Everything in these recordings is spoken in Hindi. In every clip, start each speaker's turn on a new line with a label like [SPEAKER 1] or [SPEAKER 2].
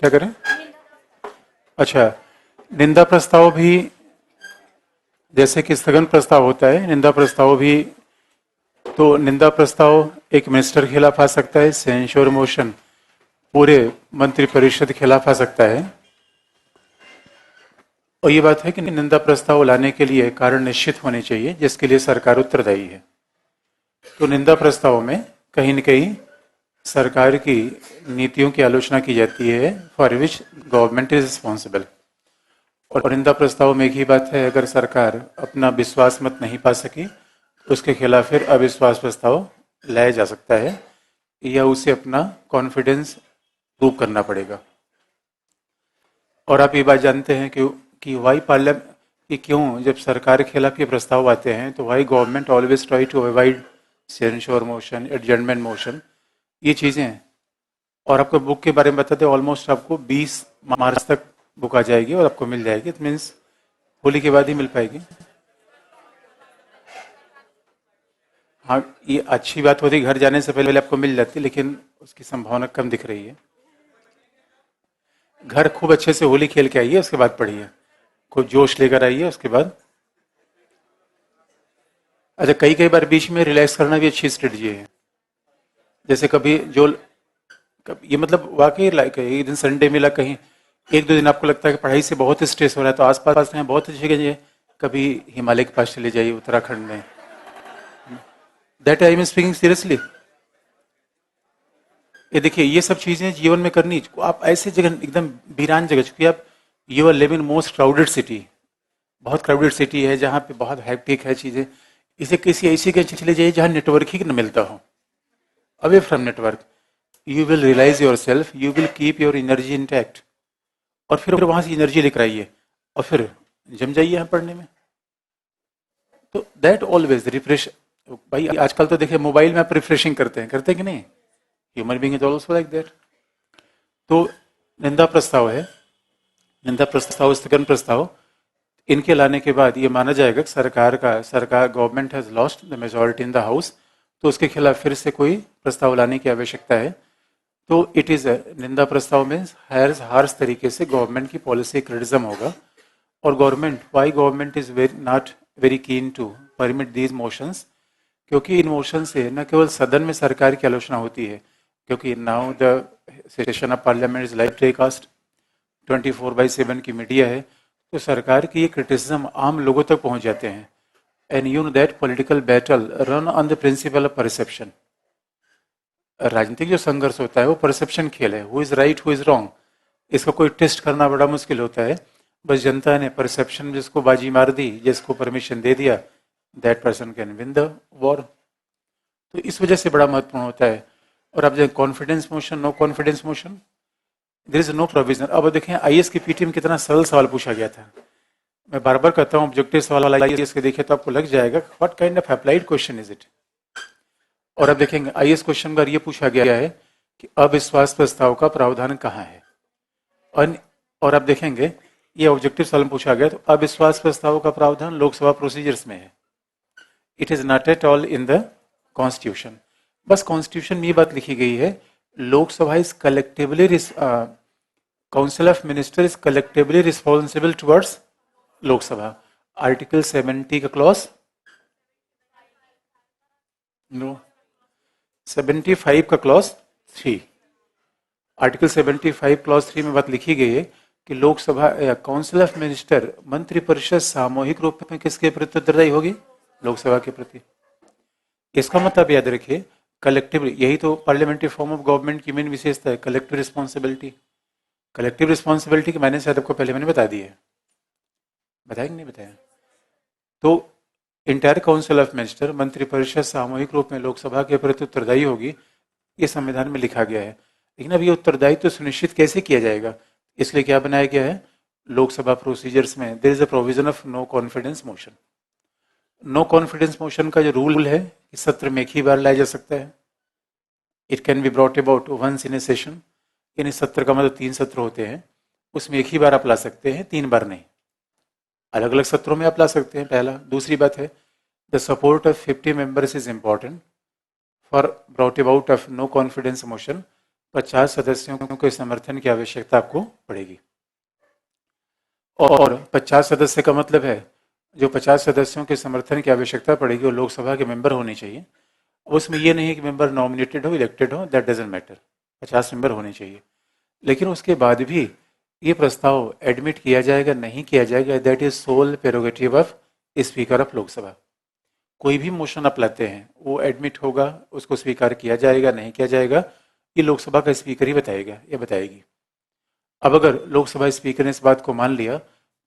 [SPEAKER 1] क्या करें? अच्छा, निंदा प्रस्ताव भी जैसे कि स्थगन प्रस्ताव होता है, निंदा प्रस्ताव भी, तो निंदा प्रस्ताव एक मिनिस्टर के खिलाफ आ सकता है, सेंश्योर मोशन पूरे मंत्रिपरिषद के खिलाफ आ सकता है। और ये बात है कि निंदा प्रस्ताव लाने के लिए कारण निश्चित होने चाहिए जिसके लिए सरकार उत्तरदायी है। तो निंदा प्रस्ताव में कहीं न कहीं सरकार की नीतियों की आलोचना की जाती है, for which government is responsible. और निंदा प्रस्ताव में एक ही बात है, अगर सरकार अपना विश्वास मत नहीं पा सकी तो उसके खिलाफ फिर अविश्वास प्रस्ताव लाया जा सकता है या उसे अपना कॉन्फिडेंस प्रूव करना पड़ेगा। और आप ये बात जानते हैं कि वाई पार्लियामेंट, कि क्यों जब सरकार के खिलाफ ये प्रस्ताव आते हैं तो why government always try to avoid censure motion, adjournment motion, ये चीज़ें हैं। और आपको बुक के बारे में बताते हैं, ऑलमोस्ट आपको 20 मार्च तक बुक आ जाएगी और आपको मिल जाएगी। इट मीन्स होली के बाद ही मिल पाएगी। हाँ, ये अच्छी बात होती, घर जाने से पहले आपको मिल जाती, लेकिन उसकी संभावना कम दिख रही है। घर खूब अच्छे से होली खेल के आइए, उसके बाद पढ़िए, खूब जोश लेकर आइए उसके बाद। अच्छा, कई कई बार बीच में रिलैक्स करना भी अच्छी स्ट्रेटजी है। जैसे कभी जो ये मतलब वाकई लाइक एक दिन संडे मिला, कहीं एक दो दिन आपको लगता है कि पढ़ाई से बहुत स्ट्रेस हो रहा है, तो आसपास में बहुत अच्छी जगह है, कभी हिमालय के पास चले जाइए, उत्तराखंड में। That I am speaking seriously. ये देखिए, ये सब चीजें जीवन में करनी। आप ऐसे जगह, एकदम वीरान जगह, चूंकि आप you are living most crowded city, बहुत क्राउडेड सिटी है जहाँ पे बहुत हैक्टिक है चीजें, इसे किसी ऐसी जगह चले जाइए जहाँ नेटवर्क ही न मिलता हो, away from network. You will realise your self, you will keep your energy intact, और फिर वहां से एनर्जी लेकर आइए और फिर जम जाइए यहाँ पढ़ने में। तो दैट ऑलवेज रिफ्रेश। भाई आजकल तो देखिए मोबाइल में आप रिफ्रेशिंग करते हैं कि नहीं? Human being is also like that. तो निंदा प्रस्ताव है, निंदा प्रस्ताव, स्थगन प्रस्ताव, इनके लाने के बाद ये माना जाएगा कि सरकार government has lost the majority in the house, तो उसके खिलाफ फिर से कोई प्रस्ताव लाने की आवश्यकता है। तो इट इज निंदा प्रस्ताव में हार्श तरीके से गवर्नमेंट की पॉलिसी क्रिटिसिज्म होगा। और government is not very keen to permit these motions, क्योंकि इन मोशन से न केवल सदन में सरकार की आलोचना होती है, क्योंकि now the session of parliament is live telecast, 24/7 की मीडिया है, तो सरकार की ये क्रिटिसिज्म आम लोगों तक पहुंच जाते हैं। And you know that political battle run on the principle of perception. राजनीतिक जो संघर्ष होता है वो परसेप्शन खेल है, who is right who is wrong, इसका कोई टेस्ट करना बड़ा मुश्किल होता है। बस जनता ने परसेप्शन जिसको बाजी मार दी, जिसको परमिशन दे दिया, that person can win the war. तो इस वजह से बड़ा महत्वपूर्ण होता है। और अब confidence motion, no confidence motion, there is no provision. अब देखें आईएएस की पीटी में कितना सरल सवाल पूछा गया था। मैं बार बार कहता हूँ ऑब्जेक्टिव सवाल आईएएस के देखे तो आपको लग जाएगा what kind of applied question is it. और अब देखेंगे आईएएस क्वेश्चन पर ये पूछा गया है कि अविश्वास प्रस्ताव का प्रावधान कहाँ है। और अब देखेंगे ये ऑब्जेक्टिव सवाल पूछा गया, तो अविश्वास प्रस्ताव का प्रावधान लोकसभा प्रोसीजर्स में है, it is not at all in the constitution. बस कॉन्स्टिट्यूशन में ये बात लिखी गई है, Lok Sabha is collectively, council of minister is collectively responsible towards Lok Sabha. Article 70 का क्लॉज, नो, 75 का क्लॉज 3, आर्टिकल 75 क्लॉज 3 में बात लिखी गई है कि लोकसभा काउंसिल ऑफ मिनिस्टर, मंत्रिपरिषद सामूहिक रूप में किसके प्रति उत्तरदायी होगी? लोकसभा के प्रति। इसका मतलब याद रखिए कलेक्टिव, यही तो पार्लियामेंट्री फॉर्म ऑफ गवर्नमेंट की मेन विशेषता है, कलेक्टिव रिस्पॉन्सिबिलिटी। कलेक्टिव रिस्पॉन्सिबिलिटी के मैंने शायद आपको पहले मैंने बता दी है, बताया कि नहीं बताया? तो इंटायर काउंसिल ऑफ मिनिस्टर, मंत्रिपरिषद सामूहिक रूप में लोकसभा के प्रति उत्तरदायी होगी, ये संविधान में लिखा गया है। लेकिन अब ये उत्तरदायित्व तो सुनिश्चित कैसे किया जाएगा? इसलिए क्या बनाया गया है, लोकसभा प्रोसीजर्स में there is a provision of no confidence motion. No confidence motion का जो रूल है कि सत्र में एक ही बार लाया जा सकता है, it can be brought about once in a session, यानी सत्र का मतलब 3 सत्र होते हैं, उसमें एक ही बार आप ला सकते हैं, 3 बार नहीं, अलग अलग सत्रों में आप ला सकते हैं, पहला। दूसरी बात है the support of 50 members is important for brought about of no confidence motion, 50 सदस्यों के समर्थन की आवश्यकता आपको पड़ेगी। और 50 सदस्य का मतलब है, जो 50 सदस्यों के समर्थन की आवश्यकता पड़ेगी वो लोकसभा के मेंबर होने चाहिए। उसमें ये नहीं है कि मेंबर नॉमिनेटेड हो, इलेक्टेड हो, दैट डजेंट मैटर, 50 मेंबर होने चाहिए। लेकिन उसके बाद भी ये प्रस्ताव एडमिट किया जाएगा नहीं किया जाएगा, that is sole prerogative of speaker of Lok Sabha. कोई भी मोशन आप लाते हैं वो एडमिट होगा, उसको स्वीकार किया जाएगा नहीं किया जाएगा, ये लोकसभा का स्पीकर ही बताएगा या बताएगी। अब अगर लोकसभा स्पीकर ने इस बात को मान लिया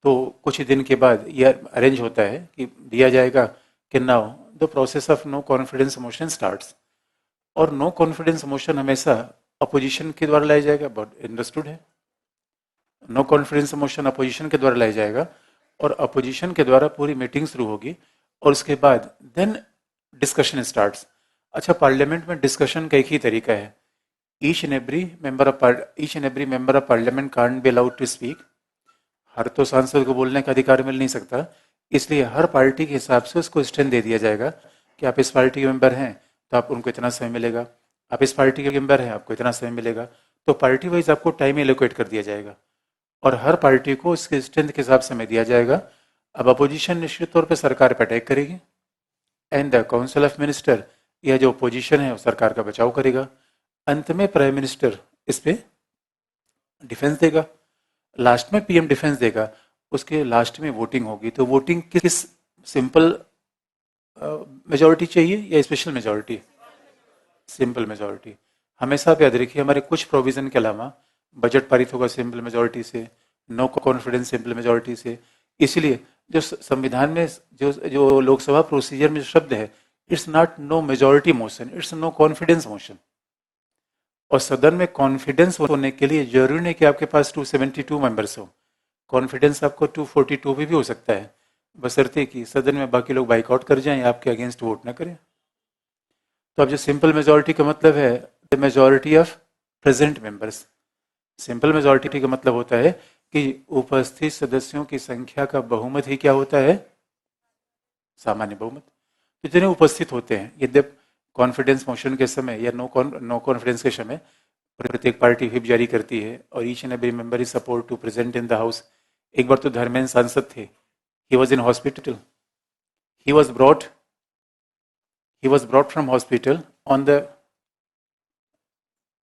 [SPEAKER 1] तो कुछ दिन के बाद यह अरेंज होता है कि दिया जाएगा कि now the process of no confidence motion starts. और नो कॉन्फिडेंस मोशन हमेशा अपोजिशन के द्वारा लाया जाएगा, बहुत अंडरस्टूड है। नो कॉन्फिडेंस मोशन अपोजिशन के द्वारा लाया जाएगा और अपोजिशन के द्वारा पूरी मीटिंग शुरू होगी और उसके बाद देन डिस्कशन स्टार्ट्स। अच्छा, पार्लियामेंट में डिस्कशन का एक ही तरीका है, each and every member of parliament can't be allowed to speak. हर तो सांसद को बोलने का अधिकार मिल नहीं सकता, इसलिए हर पार्टी के हिसाब से उसको स्ट्रेंथ दे दिया जाएगा कि आप इस पार्टी के मेंबर हैं तो आप उनको इतना समय मिलेगा, आप इस पार्टी के मेंबर हैं आपको इतना समय मिलेगा। तो पार्टी वाइज आपको टाइम एलोकेट कर दिया जाएगा और हर पार्टी को उसके स्ट्रेंथ के हिसाब से समय दिया जाएगा। अब अपोजिशन निश्चित तौर पर सरकार पर अटैक करेगी and the council of minister, यह जो अपोजिशन है वो सरकार का बचाव करेगा। अंत में प्राइम मिनिस्टर इस पे डिफेंस देगा, लास्ट में पीएम डिफेंस देगा, उसके लास्ट में वोटिंग होगी। तो वोटिंग किस सिंपल मेजॉरिटी चाहिए या स्पेशल मेजॉरिटी? Simple majority. हमेशा आप याद रखिए, हमारे कुछ प्रोविजन के अलावा बजट पारित होगा सिंपल मेजॉरिटी से, नो कॉन्फिडेंस सिंपल मेजॉरिटी से। इसलिए जो संविधान में जो जो लोकसभा प्रोसीजर में जो शब्द है, it's not no majority motion, it's no confidence motion. और सदन में कॉन्फिडेंस होने के लिए जरूरी नहीं कि आपके पास 272 मेंबर्स हो, कॉन्फिडेंस आपको 242 भी हो सकता है, बशर्ते कि सदन में बाकी लोग बाइकआउट कर जाएं या आपके अगेंस्ट वोट ना करें। तो अब जो सिंपल मेजॉरिटी का मतलब है the majority of present members. Simple majority का मतलब होता है कि उपस्थित सदस्यों की संख्या का बहुमत ही क्या होता है? सामान्य बहुमत। तो जितने उपस्थित होते हैं, यद्यप कॉन्फिडेंस मोशन के समय या नो कॉन्फिडेंस के समय प्रत्येक पार्टी व्हिप जारी करती है और each and every member is support to present in the house. एक बार तो धर्मेंद्र सांसद थे, he was in hospital, he was brought from hospital on the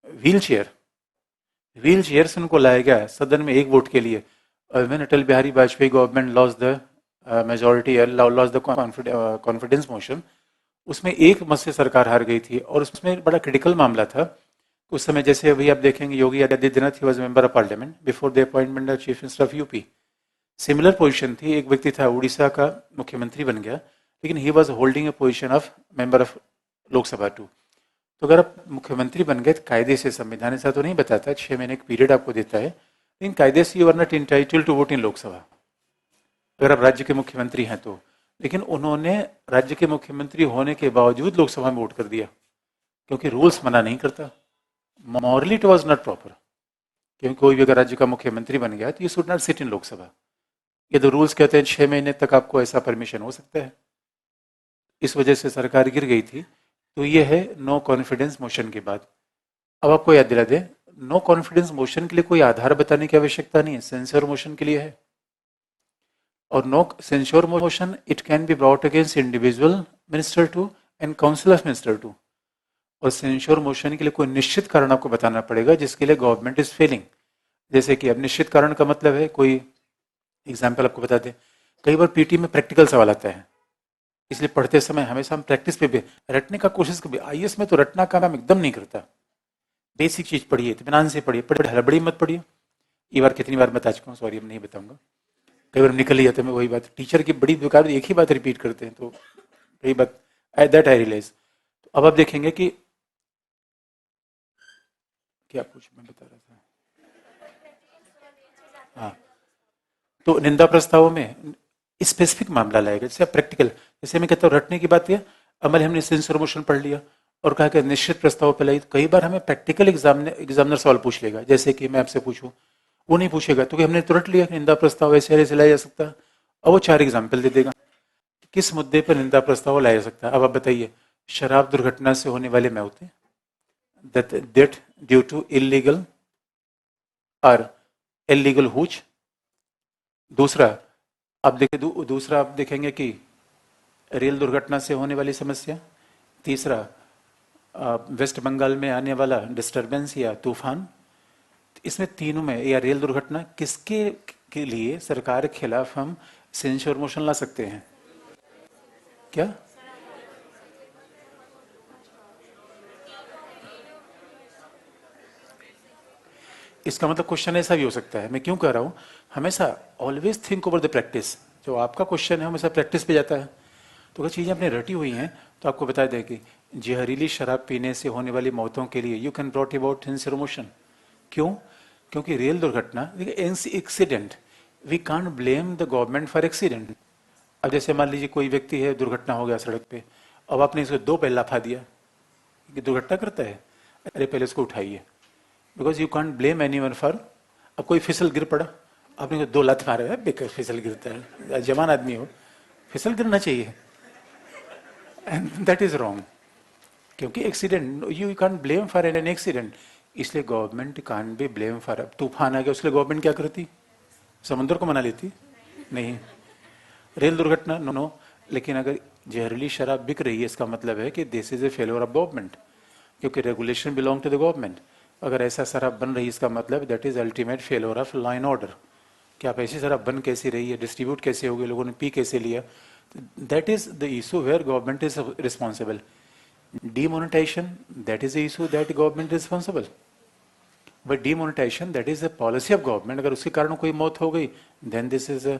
[SPEAKER 1] wheel chair से उनको लाया गया सदन में एक वोट के लिए। When Atal Bihari Vajpayee government loss the majority, loss the confidence motion, उसमें एक मत से सरकार हार गई थी और उसमें बड़ा क्रिटिकल मामला था। उस समय जैसे अभी आप देखेंगे Yogi Adityanath, he was member of parliament before the appointment of chief minister of UP. Similar position थी, एक व्यक्ति था उड़ीसा का मुख्यमंत्री बन गया, लेकिन he was holding a position of member of Lok Sabha too. तो अगर आप मुख्यमंत्री बन गए तो कायदे से, संविधान ऐसा तो नहीं बताता, 6 महीने का पीरियड आपको देता है, लेकिन कायदे से you are not entitled to vote in Lok Sabha अगर आप राज्य के मुख्यमंत्री हैं तो। लेकिन उन्होंने राज्य के मुख्यमंत्री होने के बावजूद लोकसभा में वोट कर दिया क्योंकि रूल्स मना नहीं करता, morally it was not proper. क्योंकि कोई भी अगर राज्य का मुख्यमंत्री बन गया तो you should not sit in Lok Sabha. ये तो रूल्स कहते हैं 6 महीने तक आपको ऐसा परमिशन हो सकता है। इस वजह से सरकार गिर गई थी। तो ये है नो कॉन्फिडेंस मोशन के बाद। अब आपको याद दिला दे, नो कॉन्फिडेंस मोशन के लिए कोई आधार बताने की आवश्यकता नहीं है, सेंसर मोशन के लिए है। और no censure motion it can be brought against individual minister too and council of minister too. और सेंश्योर मोशन के लिए कोई निश्चित कारण आपको बताना पड़ेगा जिसके लिए गवर्नमेंट इज फेलिंग। जैसे कि अब निश्चित कारण का मतलब है, कोई एग्जाम्पल आपको बता दें, कई बार पीटी में प्रैक्टिकल सवाल आता है, इसलिए पढ़ते समय हमेशा हम प्रैक्टिस पे भी रटने का कोशिश करिए। आईएएस में तो रटना का काम एकदम नहीं करता, बेसिक चीज पढ़िए, इत्मीनान से पढ़िए, हड़बड़ी मत पढ़िए। ये बार कितनी बार बता चुका हूँ, सॉरी अब नहीं बताऊंगा, कई बार निकल ही जाता है। मैं वही बात, टीचर की बड़ी बेकार एक ही बात रिपीट करते हैं, तो कई बात दैट आई रियलाइज। तो अब आप देखेंगे कि क्या कुछ मैं बता रहा था, हाँ, तो निंदा प्रस्तावों में स्पेसिफिक मामला लाएगा, जैसे प्रैक्टिकल, जैसे मैं कहता हूँ रटने की बात है, अमल हमने सेंसर मोशन पढ़ लिया और कहा कि निश्चित प्रस्ताव पे लाई, तो कई बार हमें प्रैक्टिकल एग्जामिनर सवाल पूछ लेगा, जैसे कि मैं आपसे पूछूं, वो नहीं पूछेगा तो कि हमने तुरंत लिया निंदा प्रस्ताव ऐसे ऐसे लाया जा सकता है, अब वो 4 एग्जाम्पल दे देगा किस मुद्दे पर निंदा प्रस्ताव लाया जा सकता है। अब आप बताइए, शराब दुर्घटना से होने वाले मौतें, डेथ ड्यू टू इलीगल और इलीगल हुच। दूसरा दूसरा आप देखेंगे कि रेल दुर्घटना से होने वाली समस्या। तीसरा वेस्ट बंगाल में आने वाला डिस्टरबेंस या तूफान। इसमें तीनों में या रेल दुर्घटना किसके के लिए सरकार के खिलाफ हम सेंसर मोशन ला सकते हैं? क्या? इसका मतलब क्वेश्चन ऐसा भी हो सकता है, मैं क्यों कह रहा हूं, हमेशा always think over the practice. जो आपका क्वेश्चन है हमेशा प्रैक्टिस पे जाता है। तो अगर चीज़ें अपने रटी हुई हैं तो आपको बता दें कि जहरीली शराब पीने से होने वाली मौतों के लिए you can brought about censure motion. क्यों? क्योंकि रेल दुर्घटना accident, we can't blame the government for accident. अब जैसे मान लीजिए कोई व्यक्ति है, दुर्घटना हो गया सड़क पे, अब आपने इसको दो पैर लाफा दिया, कि दुर्घटना करता है, अरे पहले उसको उठाइए, because you can't blame any one for. अब कोई फिसल गिर पड़ा, आपने उसको दो लात मारे, बेकार फिसल गिरता है, जवान आदमी हो, फिसल गिरना चाहिए, एंड दैट इज रॉन्ग। क्योंकि accident you can't blame for an accident, इसलिए government can't be blame for. अब तूफान आ गया, उसके लिए गवर्नमेंट क्या करती? समुद्र को मना लेती? नहीं। रेल दुर्घटना नो, लेकिन अगर जहरीली शराब बिक रही है इसका मतलब है कि this is a failure of government, क्योंकि regulation belong to the government. अगर ऐसा शराब बन रही है इसका मतलब that is ultimate failure of law and order. कि आप ऐसी शराब बन कैसी रही है, डिस्ट्रीब्यूट कैसे हो गई, लोगों ने पी कैसे लिया, that is the issue where government is responsible. Demonetization, that is the issue that government is responsible. But demonetization, that is a policy of government. अगर उसके कारण कोई मौत हो गई, then this is a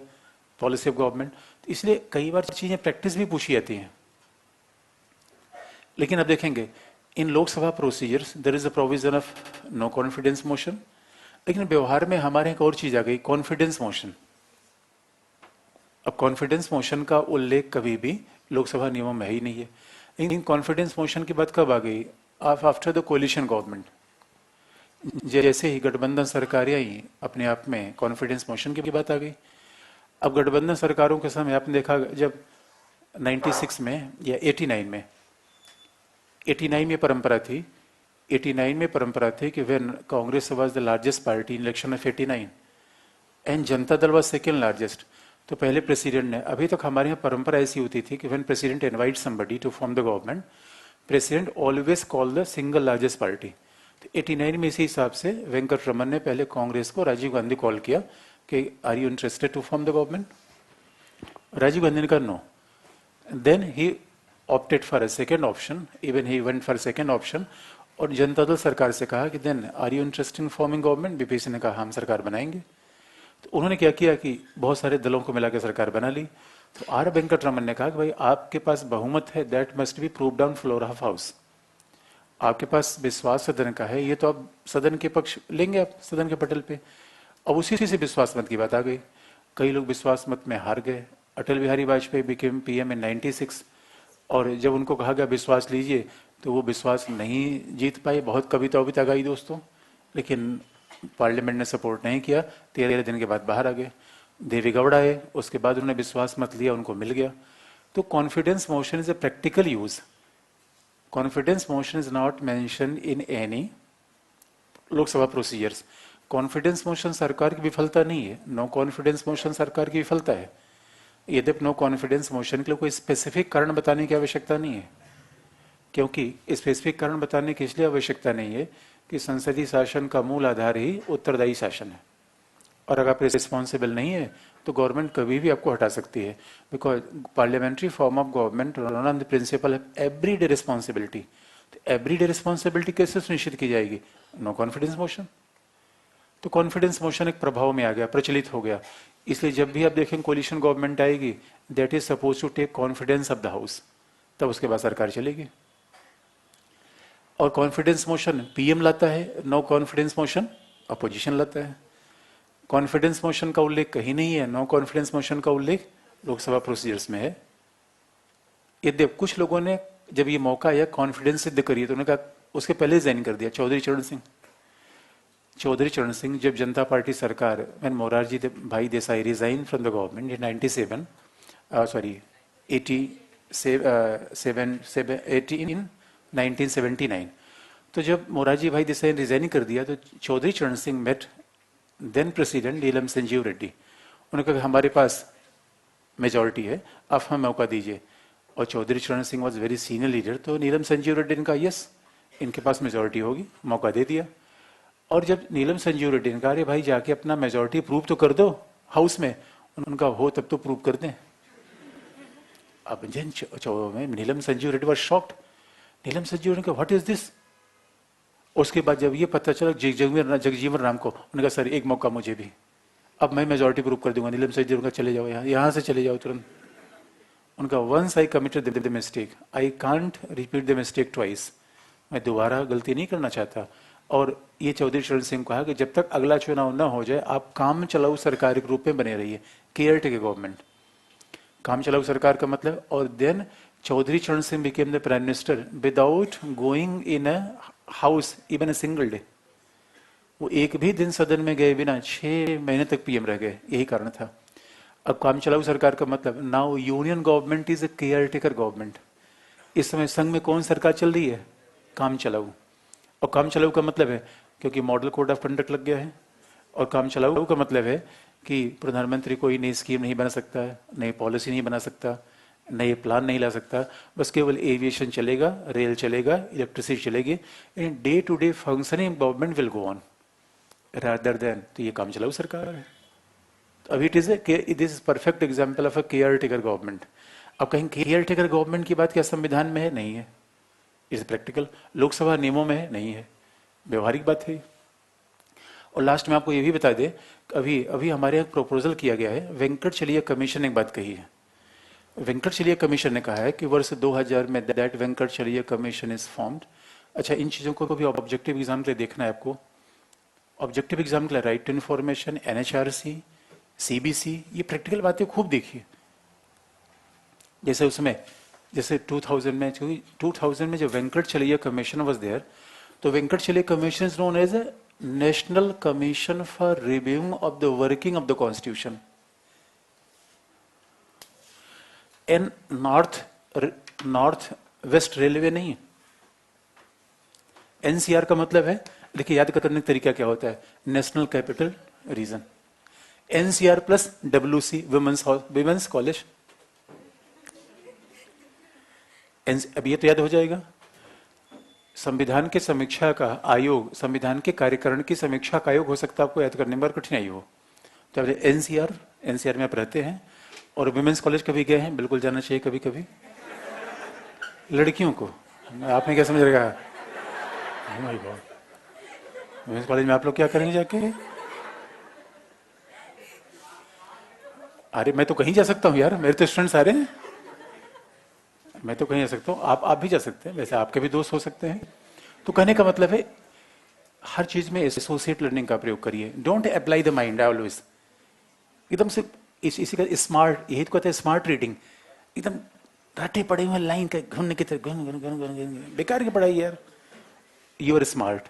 [SPEAKER 1] policy of government. तो इसलिए कई बार चीजें प्रैक्टिस भी पूछी जाती हैं। लेकिन अब देखेंगे इन Lok Sabha procedures there is a provision of no confidence motion, लेकिन व्यवहार में हमारे एक और चीज आ गई, कॉन्फिडेंस मोशन। अब कॉन्फिडेंस मोशन का उल्लेख कभी भी लोकसभा नियमों में ही नहीं है। इन कॉन्फिडेंस मोशन की बात कब आ गई? After the coalition government. जैसे ही गठबंधन सरकारें आई, अपने आप में कॉन्फिडेंस मोशन की बात आ गई। अब गठबंधन सरकारों के समय आपने देखा, जब 96 में या 89 में, 89 में परंपरा थी, 89 में परंपरा थी कि when Congress was the largest party in election of 89 and Janata Dal was second largest, तो पहले प्रेसिडेंट ने, अभी तक हमारे यहाँ परंपरा ऐसी होती थी कि when president invite somebody to form the government, president always call the single largest party. तो 89 में इसी हिसाब से वेंकट रमन ने पहले कांग्रेस को राजीव गांधी कॉल किया कि are you interested to form the government? Rajiv Gandhi ने कहा no. Then he opted for a second option, even he went for second option, और जनता दल सरकार से कहा कि then are you interested in forming government? BPC ने कहा हम सरकार बनाएंगे। तो उन्होंने क्या किया कि बहुत सारे दलों को मिलाकर सरकार बना ली। तो आर वेंकट रमन ने कहा कि भाई आपके पास बहुमत है, that must be proved on floor of house. आपके पास विश्वास सदन का है, ये तो आप सदन के पक्ष लेंगे, आप सदन के पटल पे। अब उसी से विश्वास मत की बात आ गई, कई लोग विश्वास मत में हार गए। Atal Bihari Vajpayee became PM in 96, और जब उनको कहा गया विश्वास लीजिए तो वो विश्वास नहीं जीत पाए। बहुत कविता वविता गाई दोस्तों, लेकिन पार्लियामेंट ने सपोर्ट नहीं किया। 13 दिन के बाद बाहर आ गए। देवी गौड़ा आए, उसके बाद उन्होंने विश्वास मत लिया, उनको मिल गया। तो confidence motion is a practical use. Confidence motion is not mention in any Lok Sabha procedures. Confidence motion सरकार की विफलता नहीं है, नो कॉन्फिडेंस मोशन सरकार की विफलता है। यद्यपि नो कॉन्फिडेंस मोशन के लिए कोई स्पेसिफिक कारण बताने की आवश्यकता नहीं है, क्योंकि स्पेसिफिक कारण बताने की इसलिए आवश्यकता नहीं है कि संसदीय शासन का मूल आधार ही उत्तरदायी शासन है, और अगर आप रिस्पॉन्सिबल नहीं है तो गवर्नमेंट कभी भी आपको हटा सकती है, because parliamentary form of government run on the principle of everyday responsibility. तो एवरीडे रिस्पॉन्सिबिलिटी कैसे सुनिश्चित की जाएगी? No confidence motion. तो कॉन्फिडेंस मोशन एक प्रभाव में आ गया, प्रचलित हो गया। इसलिए जब भी आप देखें कोलिशन गवर्नमेंट आएगी, that is suppose to take confidence of the house, तब उसके बाद सरकार चलेगी। और कॉन्फिडेंस मोशन पीएम लाता है, नो कॉन्फिडेंस मोशन अपोजिशन लाता है। कॉन्फिडेंस मोशन का उल्लेख कहीं नहीं है, नो कॉन्फिडेंस मोशन का उल्लेख लोकसभा प्रोसीजर्स में है। यद्यपि कुछ लोगों ने जब ये मौका आया कॉन्फिडेंस सिद्ध करिए, तो उन्होंने कहा, उसके पहले रिजाइन कर दिया। चौधरी चरण सिंह जब जनता पार्टी सरकार में मोरारजी भाई Desai resign from the government in 97 sorry 87 इन 1979, तो जब मोरारजी भाई देसाई ने रिजाइन कर दिया तो चौधरी चरण सिंह मेट देन प्रेसिडेंट नीलम संजीव रेड्डी। उन्होंने कहा हमारे पास मेजॉरिटी है, आप हमें मौका दीजिए। और चौधरी चरण Singh was very senior leader, तो नीलम संजीव रेड्डी ने कहा यस, इनके पास मेजॉरिटी होगी, मौका दे दिया। और जब नीलम संजीव रेड्डी ने कहा अरे भाई जाके अपना मेजॉरिटी प्रूव तो कर दो हाउस में, उनका हो तब तो प्रूव कर दें। अब में नीलम संजीव रेड्डी वॉज शॉक्ड। नीलम संजीव ने कहा व्हाट इज दिस। उसके बाद जब ये पता चला जगजीवन राम को, उन्होंने कहा सर एक मौका मुझे भी, अब मैं मेजॉरिटी प्रूव कर दूंगा। नीलम संजीव का चले जाओ, यहाँ से चले जाओ तुरंत। उनका once I committed the mistake, I can't repeat the mistake twice. मैं दोबारा गलती नहीं करना चाहता। और ये चौधरी चरण सिंह कहा कि जब तक अगला चुनाव न हो जाए आप काम चलाऊ सरकार के रूप में बने रहिए, केयर टेकर गवर्नमेंट, काम चलाऊ सरकार का मतलब। और देन चौधरी चरण Singh became the prime minister without going in a house even a single day. वो एक भी दिन सदन में गए बिना 6 महीने तक पीएम रह गए, यही कारण था। अब काम चलाऊ सरकार का मतलब, now union government is a caretaker government. इस समय संघ में कौन सरकार चल रही है? काम चलाऊ। और काम चलाऊ का मतलब है क्योंकि मॉडल कोड ऑफ कंडक्ट लग गया है, और काम चलाऊ का मतलब है कि प्रधानमंत्री कोई नई स्कीम नहीं बना सकता है, नई पॉलिसी नहीं बना सकता, नए प्लान नहीं ला सकता, बस केवल एविएशन चलेगा, रेल चलेगा, इलेक्ट्रिसिटी चलेगी, in day to day functioning government will go on rather than. तो ये काम चलाऊ सरकार है। तो अभी this is perfect example of a caretaker government. अब कहीं केयर टेकर गवर्नमेंट की बात क्या संविधान में है? नहीं है। इज प्रैक्टिकल, लोकसभा नियमों में है? नहीं है, व्यवहारिक बात है। और लास्ट में आपको ये भी बता दे, अभी अभी हमारे यहाँ प्रपोजल किया गया है, वेंकटचलिया कमीशन ने एक बात कही है। वेंकटचलिया कमीशन ने कहा है कि वर्ष 2000 में दैट वेंकटचलिया कमीशन इज फॉर्म्ड। अच्छा, इन चीजों को भी ऑब्जेक्टिव एग्जाम के लिए देखना है आपको। ऑब्जेक्टिव एग्जाम के लिए right to information, NHRC, CBC, ये प्रैक्टिकल बातें खूब देखिए। जैसे उसमें जैसे 2000 में जब वेंकटचलिया कमीशन वाज देयर, तो Venkatachaliah commission is known as a national commission for reviewing of the working of the constitution. N north west railway नहीं है। एनसीआर का मतलब है, देखिए याद करने का तरीका क्या होता है, national capital region. NCR plus WC women's college. अब ये तो याद हो जाएगा। संविधान के समीक्षा का आयोग, संविधान के कार्यकरण की समीक्षा का आयोग हो सकता है आपको याद करने में कठिनाई हो, तो एनसीआर में आप रहते हैं। और विमेंस कॉलेज कभी गए हैं? बिल्कुल जाना चाहिए कभी कभी लड़कियों को। आपने क्या समझ रखा? विमेंस कॉलेज में आप लोग क्या करेंगे जाके? अरे मैं तो कहीं जा सकता हूँ यार, मेरे तो स्टूडेंट्स आ रहे हैं, मैं तो कहीं जा सकता हूँ, आप भी जा सकते हैं, वैसे आपके भी दोस्त हो सकते हैं। तो कहने का मतलब है हर चीज में एसोसिएट लर्निंग का प्रयोग करिए, don't apply the mind always. एकदम से इसी का स्मार्ट, यही तो कहते हैं स्मार्ट रीडिंग, एकदम रटे पड़े हुए लाइन का घूमने की तरह घूम बेकार की पढ़ाई यार। You are smart,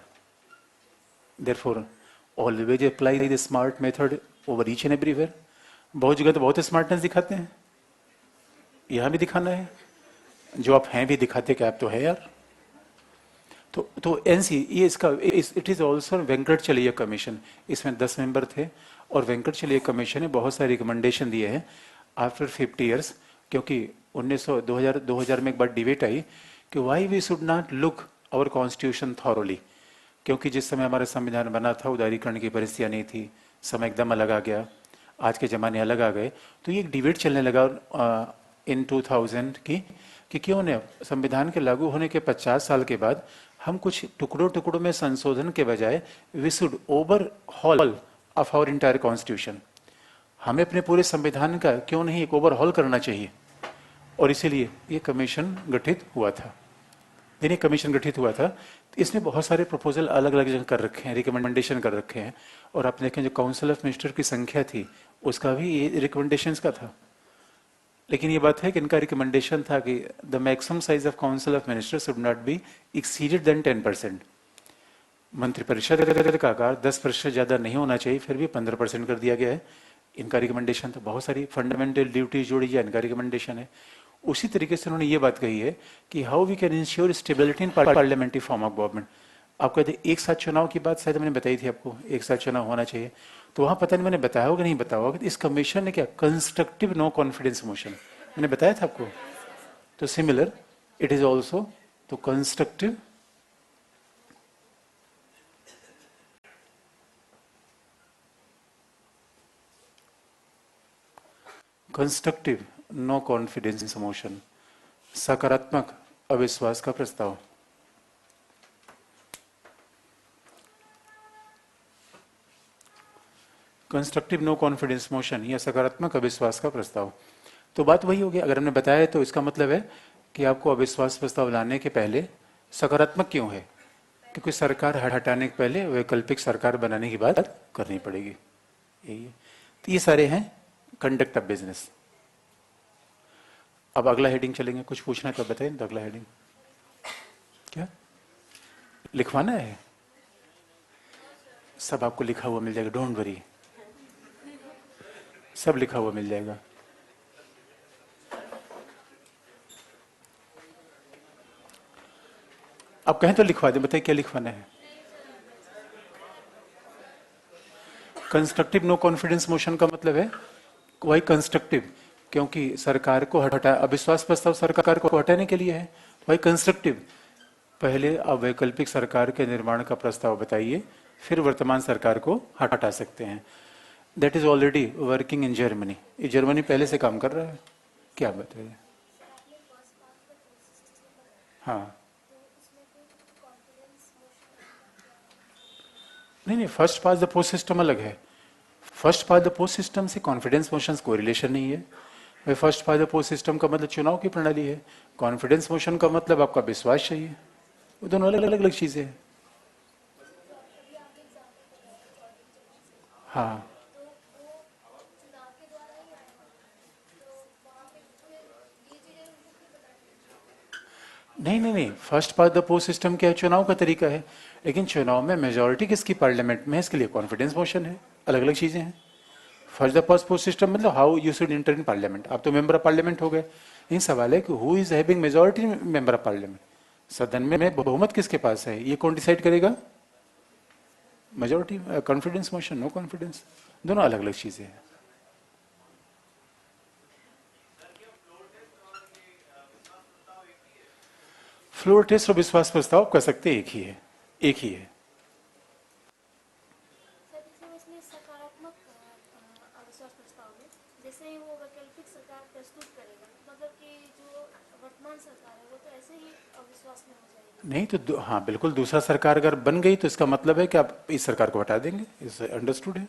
[SPEAKER 1] therefore always apply the smart method over each and everywhere. बहुत जगह तो बहुत स्मार्टनेस दिखाते हैं, यहां भी दिखाना है, जो आप हैं भी दिखाते कि आप तो है यार। तो एनसी ये इसका इट इज ऑल्सो वेंकटचलिया कमीशन, इसमें 10 मेंबर थे। और वेंकटचलिया कमीशन ने बहुत सारे रिकमेंडेशन दिए हैं आफ्टर 50 ईयर्स, क्योंकि 2000 में एक बार डिबेट आई कि why we should not look our constitution thoroughly, क्योंकि जिस समय हमारा संविधान बना था उदारीकरण की परिस्थितियां नहीं थी, समय एकदम अलग आ गया, आज के ज़माने अलग आ गए। तो ये एक डिबेट चलने लगा इन 2000 की कि क्यों न संविधान के लागू होने के 50 साल के बाद हम कुछ टुकड़ों टुकड़ों में संशोधन के बजाय we should overhaul of our entire constitution, हमें अपने पूरे संविधान का क्यों नहीं एक ओवरहॉल करना चाहिए। और इसीलिए ये कमीशन गठित हुआ था। ये कमीशन गठित हुआ था, इसने बहुत सारे प्रपोजल अलग अलग जगह कर रखे हैं, रिकमेंडेशन कर रखे हैं। और आप देखें जो काउंसिल ऑफ मिनिस्टर की संख्या थी उसका भी ये रिकमेंडेशंस का था। लेकिन ये बात है कि इनका रिकमेंडेशन था कि the maximum size of council of minister should not be exceeded then 10%। मंत्रिपरिषद का आकार 10% ज्यादा नहीं होना चाहिए, फिर भी 15% कर दिया गया है। इनका रिकमेंडेशन तो बहुत सारी फंडामेंटल ड्यूटी जोड़ी जाए, इनका रिकमेंडेशन है। उसी तरीके से उन्होंने ये बात कही है कि how we can ensure stability in parliamentary form of government. आप कहते एक साथ चुनाव की बात शायद मैंने बताई थी आपको, एक साथ चुनाव होना चाहिए, तो वहां पता नहीं मैंने बताया होगा नहीं बताया होगा, इस कमीशन ने क्या कंस्ट्रक्टिव नो कॉन्फिडेंस मोशन मैंने बताया था आपको। तो सिमिलर इट इज ऑल्सो, तो constructive constructive no confidence motion, सकारात्मक अविश्वास का प्रस्ताव। कंस्ट्रक्टिव नो कॉन्फिडेंस मोशन या सकारात्मक अविश्वास का प्रस्ताव। तो बात वही होगी, अगर हमने बताया तो इसका मतलब है कि आपको अविश्वास प्रस्ताव लाने के पहले सकारात्मक क्यों है, क्योंकि सरकार हटाने के पहले वैकल्पिक सरकार बनाने की बात करनी पड़ेगी, यही है। तो ये सारे हैं कंडक्ट ऑफ बिजनेस। अब अगला हेडिंग चलेंगे, कुछ पूछना है तो बताइए। तो अगला हेडिंग क्या लिखवाना है, सब आपको लिखा हुआ मिल जाएगा, डोंट वरी, सब लिखा हुआ मिल जाएगा। आप कहें तो लिखवा दें, बताइए क्या लिखवाना है। कंस्ट्रक्टिव नो कॉन्फिडेंस मोशन का मतलब है वही कंस्ट्रक्टिव, क्योंकि सरकार को हटा, अविश्वास प्रस्ताव सरकार को हटाने के लिए है, वही कंस्ट्रक्टिव। पहले आप वैकल्पिक सरकार के निर्माण का प्रस्ताव बताइए, फिर वर्तमान सरकार को हटा सकते हैं। That is already working in Germany, ये जर्मनी पहले से काम कर रहा है। क्या बताइए। हाँ नहीं नहीं, first pass the post system अलग है। First pass the post system से कॉन्फिडेंस मोशन कोई रिलेशन नहीं है। भाई first pass the post system का मतलब चुनाव की प्रणाली है, कॉन्फिडेंस मोशन का मतलब आपका विश्वास चाहिए, वो दोनों अलग अलग अलग चीजें हैं। हाँ नहीं नहीं नहीं, first pass the post system क्या है, चुनाव का तरीका है, लेकिन चुनाव में मेजोरिटी किसकी पार्लियामेंट में है, इसके लिए कॉन्फिडेंस मोशन है, अलग अलग चीजें हैं। First the pass post system मतलब how you should enter in parliament, आप तो मेंबर ऑफ पार्लियामेंट हो गए। इन सवाल है कि who is having majority member of parliament, सदन में बहुमत किसके पास है, ये कौन डिसाइड करेगा, majority. Confidence motion no confidence, दोनों अलग अलग चीजें हैं। फ्लोर टेस्ट और विश्वास प्रस्ताव कर सकते एक ही है, एक ही है।
[SPEAKER 2] सकारात्मक अविश्वास प्रस्ताव में जैसे ही वो वैकल्पिक सरकार प्रस्तुत करेगा, मतलब कि जो वर्तमान सरकार है वो तो ऐसे ही अविश्वास में हो जाएगी।
[SPEAKER 1] नहीं तो हाँ बिल्कुल, दूसरा सरकार अगर बन गई तो इसका मतलब है कि आप इस सरकार को हटा देंगे, इस अंडरस्टूड है।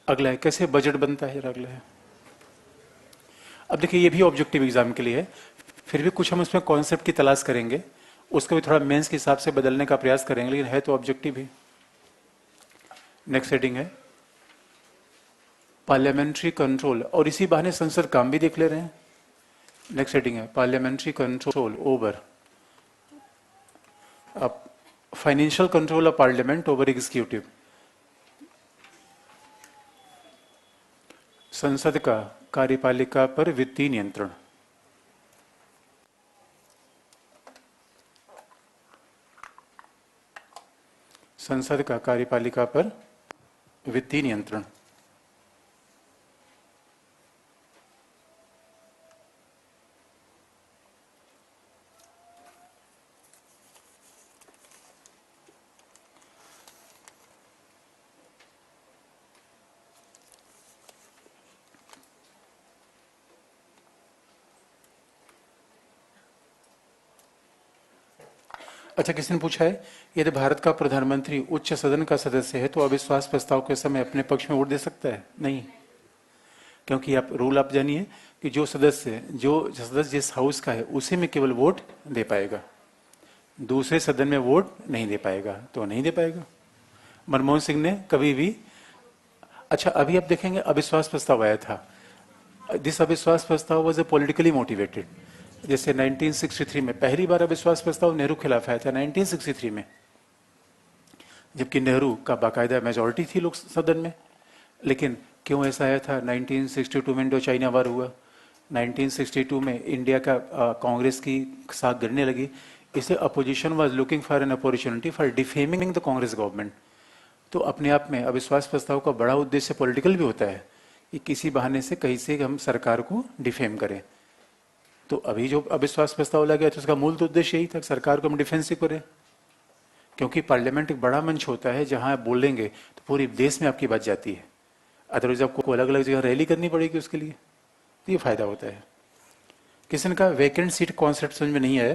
[SPEAKER 1] अगला है कैसे बजट बनता है, अगला है। अब देखिए ये भी ऑब्जेक्टिव एग्जाम के लिए है, फिर भी कुछ हम उसमें कॉन्सेप्ट की तलाश करेंगे, उसको भी थोड़ा मेंस के हिसाब से बदलने का प्रयास करेंगे, लेकिन है तो ऑब्जेक्टिव ही। नेक्स्ट हेडिंग है पार्लियामेंट्री कंट्रोल, और इसी बहाने संसद काम भी देख ले रहे हैं। नेक्स्ट हेडिंग है parliamentary control over, financial control of parliament over executive, संसद का कार्यपालिका पर वित्तीय नियंत्रण। संसद का कार्यपालिका पर वित्तीय नियंत्रण। अच्छा किसी ने पूछा है यदि भारत का प्रधानमंत्री उच्च सदन का सदस्य है तो अविश्वास प्रस्ताव के समय अपने पक्ष में वोट दे सकता है, नहीं, क्योंकि आप रूल आप जानिए कि जो सदस्य जिस हाउस का है उसी में केवल वोट दे पाएगा, दूसरे सदन में वोट नहीं दे पाएगा, तो नहीं दे पाएगा। मनमोहन सिंह ने कभी भी, अच्छा अभी आप देखेंगे अविश्वास प्रस्ताव आया था, दिस अविश्वास प्रस्ताव वॉज ए पॉलिटिकली मोटिवेटेड। जैसे 1963 में पहली बार अविश्वास प्रस्ताव नेहरू के खिलाफ आया था 1963 में, जबकि नेहरू का बाकायदा मेजोरिटी थी लोक सदन में। लेकिन क्यों ऐसा आया था, 1962 में इंडो चाइना वार हुआ, 1962 में इंडिया का कांग्रेस की साख गिरने लगी, इसे opposition was looking for an opportunity for defaming the Congress government. तो अपने आप में अविश्वास प्रस्ताव का बड़ा उद्देश्य पॉलिटिकल भी होता है कि किसी बहाने से कहीं से हम सरकार को डिफेम करें। तो अभी जो अविश्वास प्रस्ताव लाया गया तो उसका मूल तो उद्देश्य यही था, सरकार को हम डिफेंसिव करें, क्योंकि पार्लियामेंट एक बड़ा मंच होता है जहां आप बोलेंगे तो पूरे देश में आपकी बात जाती है। अदरवाइज आपको अलग अलग जगह रैली करनी पड़ेगी उसके लिए, तो ये फायदा होता है। किसी ने कहा वैकेंट सीट कॉन्सेप्ट समझ में नहीं आया।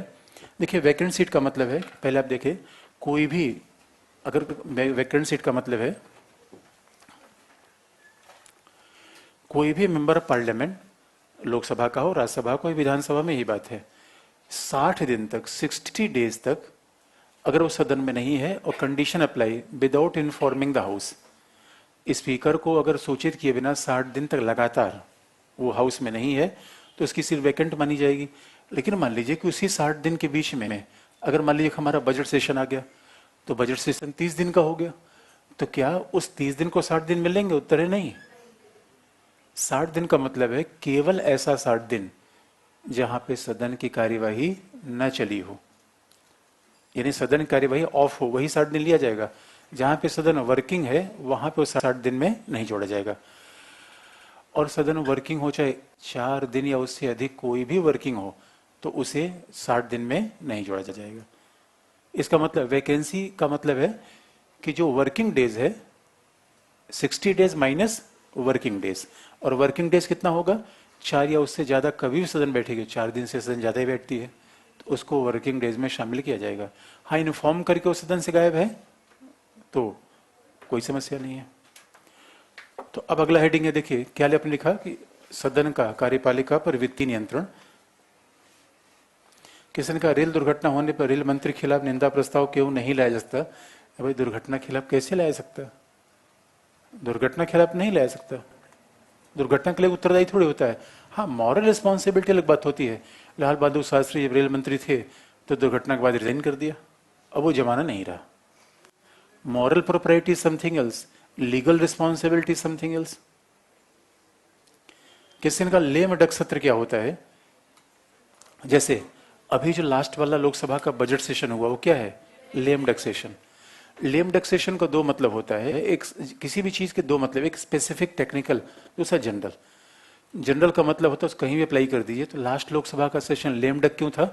[SPEAKER 1] देखिए वैकेंट सीट का मतलब है, पहले आप देखिए कोई भी, अगर वैकेंट सीट का मतलब है कोई भी मेंबर ऑफ पार्लियामेंट, लोकसभा का हो राज्यसभा को, विधानसभा में यही बात है, 60 दिन तक 60 डेज तक अगर वो सदन में नहीं है और condition apply without informing the house, speaker को अगर सूचित किए बिना 60 दिन तक लगातार वो हाउस में नहीं है तो उसकी सीट वैकेंट मानी जाएगी। लेकिन मान लीजिए कि उसी 60 दिन के बीच में अगर मान लीजिए हमारा बजट सेशन आ गया तो बजट सेशन 30 दिन का हो गया, तो क्या उस 30 दिन को 60 दिन मिलेंगे? उत्तर है नहीं। 60 दिन का मतलब है केवल ऐसा 60 दिन जहां पे सदन की कार्यवाही न चली हो, यानी सदन की कार्यवाही ऑफ हो, वही 60 दिन लिया जाएगा। जहां पे सदन वर्किंग है वहां पे 60 दिन में नहीं जोड़ा जाएगा। और सदन वर्किंग हो चाहे 4 दिन या उससे अधिक कोई भी वर्किंग हो तो उसे 60 दिन में नहीं जोड़ा जाएगा। इसका मतलब वैकेंसी का मतलब है कि जो वर्किंग डेज है 60 डेज माइनस वर्किंग डेज, और वर्किंग डेज कितना होगा? 4 या उससे ज्यादा कभी भी सदन बैठेगी, 4 दिन से सदन ज्यादा ही बैठती है तो उसको वर्किंग डेज में शामिल किया जाएगा। हाँ, इन्फॉर्म करके उस सदन से गायब है तो कोई समस्या नहीं है। तो अब अगला हेडिंग है, देखिए क्या आपने लिखा कि सदन का कार्यपालिका पर वित्तीय नियंत्रण। किसी ने कहा रेल दुर्घटना होने पर रेल मंत्री के खिलाफ निंदा प्रस्ताव क्यों नहीं लाया जा सकता? भाई दुर्घटना के खिलाफ कैसे लाया सकता? दुर्घटना के खिलाफ नहीं लाया सकता, दुर्घटना के लिए उत्तरदायी थोड़ी होता है। हाँ, मॉरल रिस्पॉन्सिबिलिटी अलग बात होती है। लाल बहादुर शास्त्री जब रेल मंत्री थे तो दुर्घटना के बाद रिजाइन कर दिया, अब वो जमाना नहीं रहा। Moral propriety something else, legal responsibility something else. किसी ने कहा लेम डक सत्र क्या होता है? जैसे अभी जो लास्ट वाला लोकसभा का बजट सेशन हुआ वो क्या है? Lame duck session. लेम डक सेशन का 2 मतलब होता है, एक किसी भी चीज के 2 मतलब, एक स्पेसिफिक टेक्निकल, दूसरा जनरल। जनरल का मतलब होता है कहीं भी अप्लाई कर दीजिए। तो लास्ट लोकसभा का सेशन लेम डक क्यों था?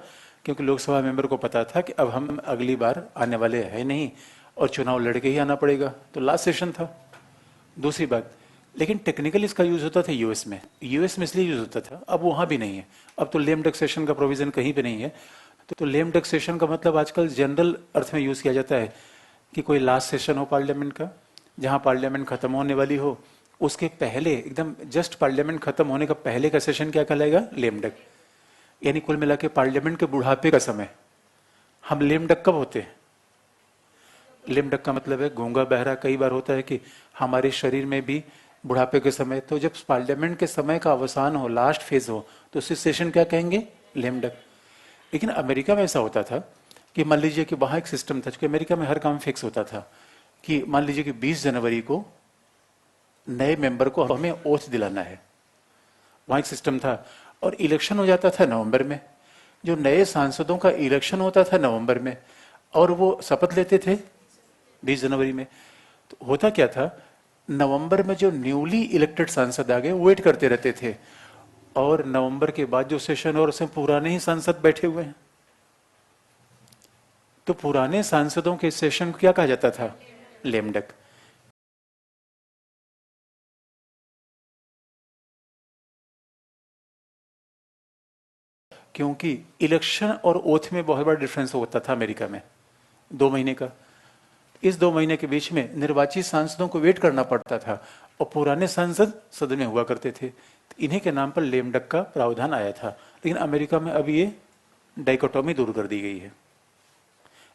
[SPEAKER 1] क्योंकि लोकसभा मेंबर को पता था कि अब हम अगली बार आने वाले हैं नहीं और चुनाव लड़के ही आना पड़ेगा, तो लास्ट सेशन था। दूसरी बात, लेकिन टेक्निकल इसका यूज होता था यूएस में, यूएस में इसलिए यूज होता था, अब वहां भी नहीं है। अब तो लेम डक सेशन का प्रोविजन कहीं पे नहीं है। तो लेम डक सेशन का मतलब आजकल जनरल अर्थ में यूज किया जाता है कि कोई लास्ट सेशन हो पार्लियामेंट का, जहां पार्लियामेंट खत्म होने वाली हो, उसके पहले एकदम जस्ट पार्लियामेंट खत्म होने का पहले का सेशन क्या कहलाएगा? Lame duck. यानी कुल मिला के पार्लियामेंट के बुढ़ापे का समय हम लेम डक कब होते हैं? लेम डक का मतलब है गूंगा बहरा। कई बार होता है कि हमारे शरीर में भी बुढ़ापे के समय, तो जब पार्लियामेंट के समय का अवसान हो, लास्ट फेज हो, तो उसी सेशन क्या कहेंगे? Lame duck. लेकिन अमेरिका में ऐसा होता था कि मान लीजिए कि वहां एक सिस्टम था, क्योंकि अमेरिका में हर काम फिक्स होता था कि मान लीजिए कि 20 जनवरी को नए मेंबर को हमें ओथ दिलाना है, वहां एक सिस्टम था। और इलेक्शन हो जाता था नवंबर में, जो नए सांसदों का इलेक्शन होता था नवंबर में, और वो शपथ लेते थे 20 जनवरी में। तो होता क्या था, नवंबर में जो न्यूली इलेक्टेड सांसद आ गए वेट करते रहते थे, और नवंबर के बाद जो सेशन और उसमें पुराने ही सांसद बैठे हुए हैं, तो पुराने सांसदों के सेशन को क्या कहा जाता था? Lame duck. क्योंकि इलेक्शन और ओथ में बहुत बड़ा डिफरेंस होता था अमेरिका में, 2 महीने का। इस 2 महीने के बीच में निर्वाचित सांसदों को वेट करना पड़ता था और पुराने सांसद सदन में हुआ करते थे। इन्हीं के नाम पर लेम डक का प्रावधान आया था। लेकिन अमेरिका में अब ये डाइकोटोमी दूर कर दी गई है।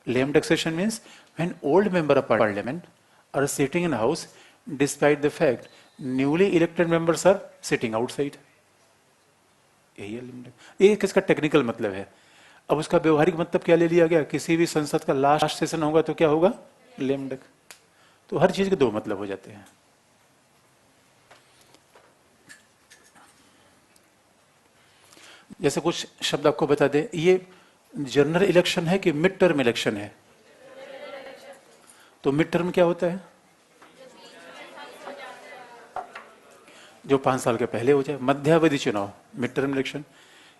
[SPEAKER 1] Lame duck session means when old member of parliament are sitting in house despite the fact newly elected members are sitting outside. यही है लेम डक। ये किसका टेक्निकल मतलब है। अब उसका व्यवहारिक मतलब क्या ले लिया गया? किसी भी संसद का लास्ट सेशन होगा तो क्या होगा? Lame duck. तो हर चीज के 2 मतलब हो जाते हैं। जैसे कुछ शब्द आपको बता दें, ये जनरल इलेक्शन है कि मिड टर्म इलेक्शन है? तो मिड टर्म क्या होता है? जो 5 साल के पहले हो जाए, मध्यावधि चुनाव, mid term election,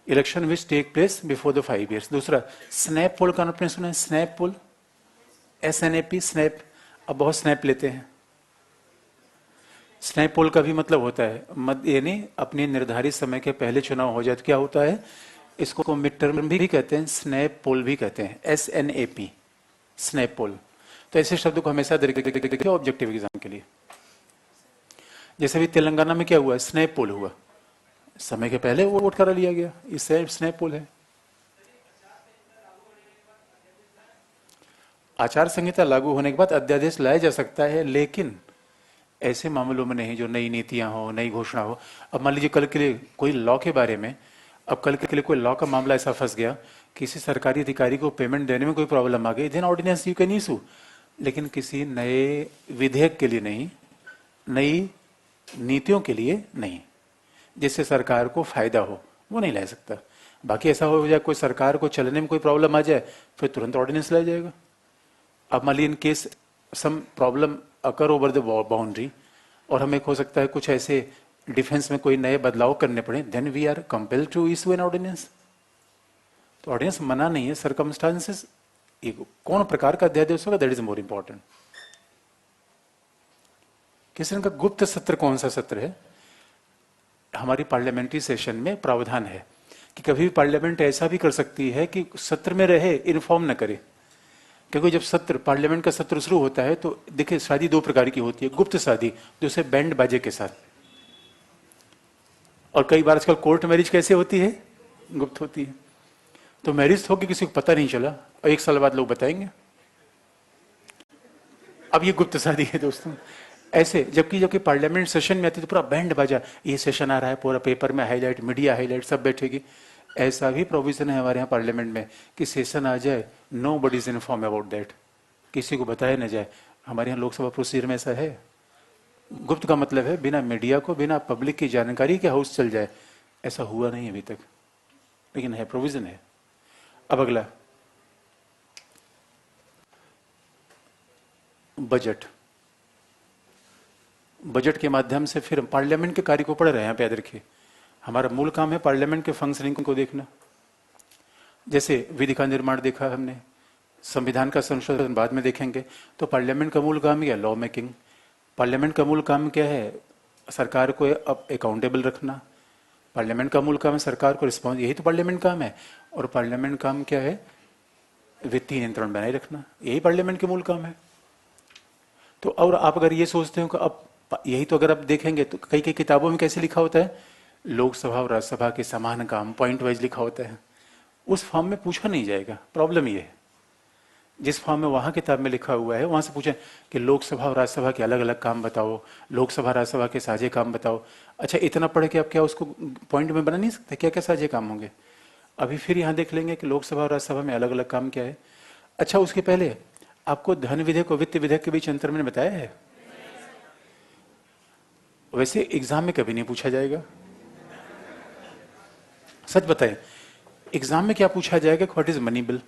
[SPEAKER 1] election which take place before the 5 years। दूसरा स्नैप पोल का आपने सुना है? Snap poll, SNAP, snap. अब बहुत स्नैप लेते हैं। स्नैप पोल का भी मतलब होता है यानी अपने निर्धारित समय के पहले चुनाव हो जाए तो क्या होता है, इसको मिड टर्म भी कहते हैं, स्नैप पोल भी कहते हैं, SNAP, स्नैप पोल। तो ऐसे शब्दों को हमेशा देखिए ऑब्जेक्टिव एग्जाम के लिए। जैसे भी तेलंगाना में क्या हुआ, स्नैप पोल हुआ, समय के पहले वोट करा लिया गया, इससे स्नैप पोल है। आचार संहिता लागू होने के बाद अध्यादेश लाया जा सकता है, लेकिन ऐसे मामलों में नहीं जो नई नीतियां हो, नई घोषणा हो। अब मान लीजिए कल के लिए कोई लॉ के बारे में, अब कल के लिए कोई लॉ का मामला ऐसा फंस गया, किसी सरकारी अधिकारी को पेमेंट देने में कोई प्रॉब्लम आ गई, then ordinance you can issue. लेकिन किसी नए विधेयक के लिए नहीं, नई नीतियों के लिए नहीं, जिससे सरकार को फायदा हो, वो नहीं ला सकता। बाकी ऐसा हो जाए कोई सरकार को चलने में कोई प्रॉब्लम आ जाए, फिर तुरंत ऑर्डिनेंस लाया जाएगा। अब मान लीजिए in case some problem occur over the boundary, और हमें हो सकता है कुछ ऐसे डिफेंस में कोई नए बदलाव करने पड़े, then we are compelled to issue an ordinance. तो ऑर्डिनेंस मना नहीं है, सरकमस्टांसेस, कौन प्रकार का अध्यादेश होगा, दैट इज मोर इंपॉर्टेंट। किसी का गुप्त सत्र कौन सा सत्र है? हमारी पार्लियामेंट्री सेशन में प्रावधान है कि कभी भी पार्लियामेंट ऐसा भी कर सकती है कि सत्र में रहे, इन्फॉर्म न करे। क्योंकि जब सत्र, पार्लियामेंट का सत्र शुरू होता है तो देखिए शादी 2 प्रकार की होती है, गुप्त शादी, दूसरे बैंड बाजे के साथ, और कई बार आजकल कोर्ट मैरिज कैसे होती है, गुप्त होती है। तो मैरिज होगी, किसी को पता नहीं चला, और 1 साल बाद लोग बताएंगे। अब ये गुप्त शादी है दोस्तों। ऐसे जबकि पार्लियामेंट सेशन में आती तो पूरा बैंड बाजा, ये सेशन आ रहा है, पूरा पेपर में हाईलाइट, मीडिया हाईलाइट, सब बैठेगी। ऐसा भी प्रोविजन है हमारे यहाँ पार्लियामेंट में कि सेशन आ जाए, nobody is inform about that, किसी को बताया न जाए। हमारे यहाँ लोकसभा प्रोसीजर में ऐसा है। गुप्त का मतलब है बिना मीडिया को, बिना पब्लिक की जानकारी के हाउस चल जाए, ऐसा हुआ नहीं अभी तक, लेकिन है, प्रोविजन है। अब अगला बजट। बजट के माध्यम से फिर पार्लियामेंट के कार्य को पढ़ रहे हैं, यहाँ पे याद रखिए। हमारा मूल काम है पार्लियामेंट के फंक्शनिंग को देखना। जैसे विधि का निर्माण देखा हमने, संविधान का संशोधन बाद में देखेंगे। तो पार्लियामेंट का मूल काम क्या है, लॉ मेकिंग। पार्लियामेंट का मूल काम क्या है, सरकार को अकाउंटेबल रखना। पार्लियामेंट का मूल काम है सरकार को रिस्पॉन्स, यही तो पार्लियामेंट काम है। और पार्लियामेंट काम क्या है, वित्तीय नियंत्रण बनाए रखना, यही पार्लियामेंट के मूल काम है। तो और आप अगर ये सोचते हो कि अब यही तो अगर आप देखेंगे तो कई कई किताबों में कैसे लिखा होता है, लोकसभा और राज्यसभा के समान काम, पॉइंट वाइज लिखा होता है। उस फॉर्म में पूछा नहीं जाएगा, प्रॉब्लम ये है। जिस फॉर्म में वहां किताब में लिखा हुआ है वहां से पूछे कि लोकसभा और राज्यसभा के अलग अलग काम बताओ, लोकसभा राज्यसभा के साझे काम बताओ। अच्छा, इतना पढ़ के आप क्या उसको पॉइंट में बना नहीं सकते, क्या क्या साझे काम होंगे। अभी फिर यहाँ देख लेंगे कि लोकसभा और राज्यसभा में अलग अलग काम क्या है। अच्छा, उसके पहले आपको धन विधेयक और वित्त विधेयक के बीच अंतर मैंने बताया है। वैसे एग्जाम में कभी नहीं पूछा जाएगा, सच बताएं। एग्जाम में क्या पूछा जाएगा, what is money bill,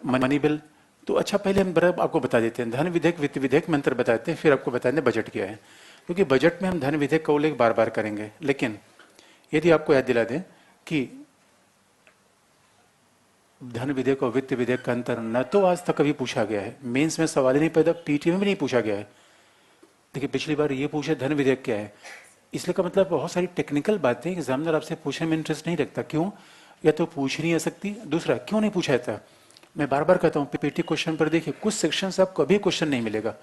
[SPEAKER 1] money bill. तो अच्छा, पहले हम बराबर आपको बता देते हैं, धन विधेयक वित्त विधेयक में अंतर बताते हैं, फिर आपको बताएंगे बजट क्या है। क्योंकि बजट में हम धन विधेयक का उल्लेख बार बार करेंगे। लेकिन यदि आपको याद दिला दें कि धन विधेयक और वित्त विधेयक का अंतर न तो आज तक कभी पूछा गया है, मेंस में सवाल ही नहीं पैदा, पीटी में भी नहीं पूछा गया है। देखिए पिछली बार ये पूछे धन विधेयक क्या है, इसलिए का मतलब बहुत सारी टेक्निकल बातें एग्जामिनर आपसे पूछने में इंटरेस्ट नहीं रखता। क्यों? या तो पूछ नहीं आ सकती, दूसरा क्यों नहीं पूछा जाता। मैं बार बार कहता हूँ पीटी क्वेश्चन पर देखिए कुछ सेक्शन से आपको कभी क्वेश्चन नहीं मिलेगा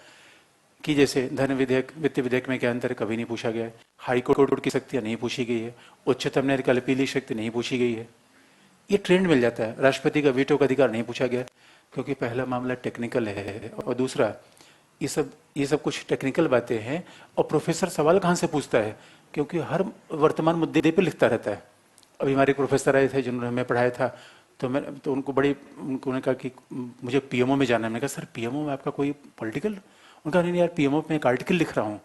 [SPEAKER 1] कि जैसे धन विधेयक वित्त विधेयक में क्या अंतर, कभी नहीं पूछा गया है। हाई कोर्ट की शक्तियां नहीं पूछी गई है, उच्चतम न्यायालय की अपीली शक्ति नहीं पूछी गई है। ये ट्रेंड मिल जाता है। राष्ट्रपति का वीटो का अधिकार नहीं पूछा गया, क्योंकि पहला मामला टेक्निकल है, और दूसरा ये सब कुछ टेक्निकल बातें हैं। और प्रोफेसर सवाल कहाँ से पूछता है, क्योंकि हर वर्तमान मुद्दे पे लिखता रहता है। अभी हमारे प्रोफेसर आए थे जिन्होंने हमें पढ़ाया था, तो उनको उन्होंने कहा कि मुझे पीएमओ में जाना है। मैंने कहा सर पीएमओ में आपका कोई पॉलिटिकल, उनका नहीं यार पीएमओ में एक आर्टिकल लिख रहा हूँ।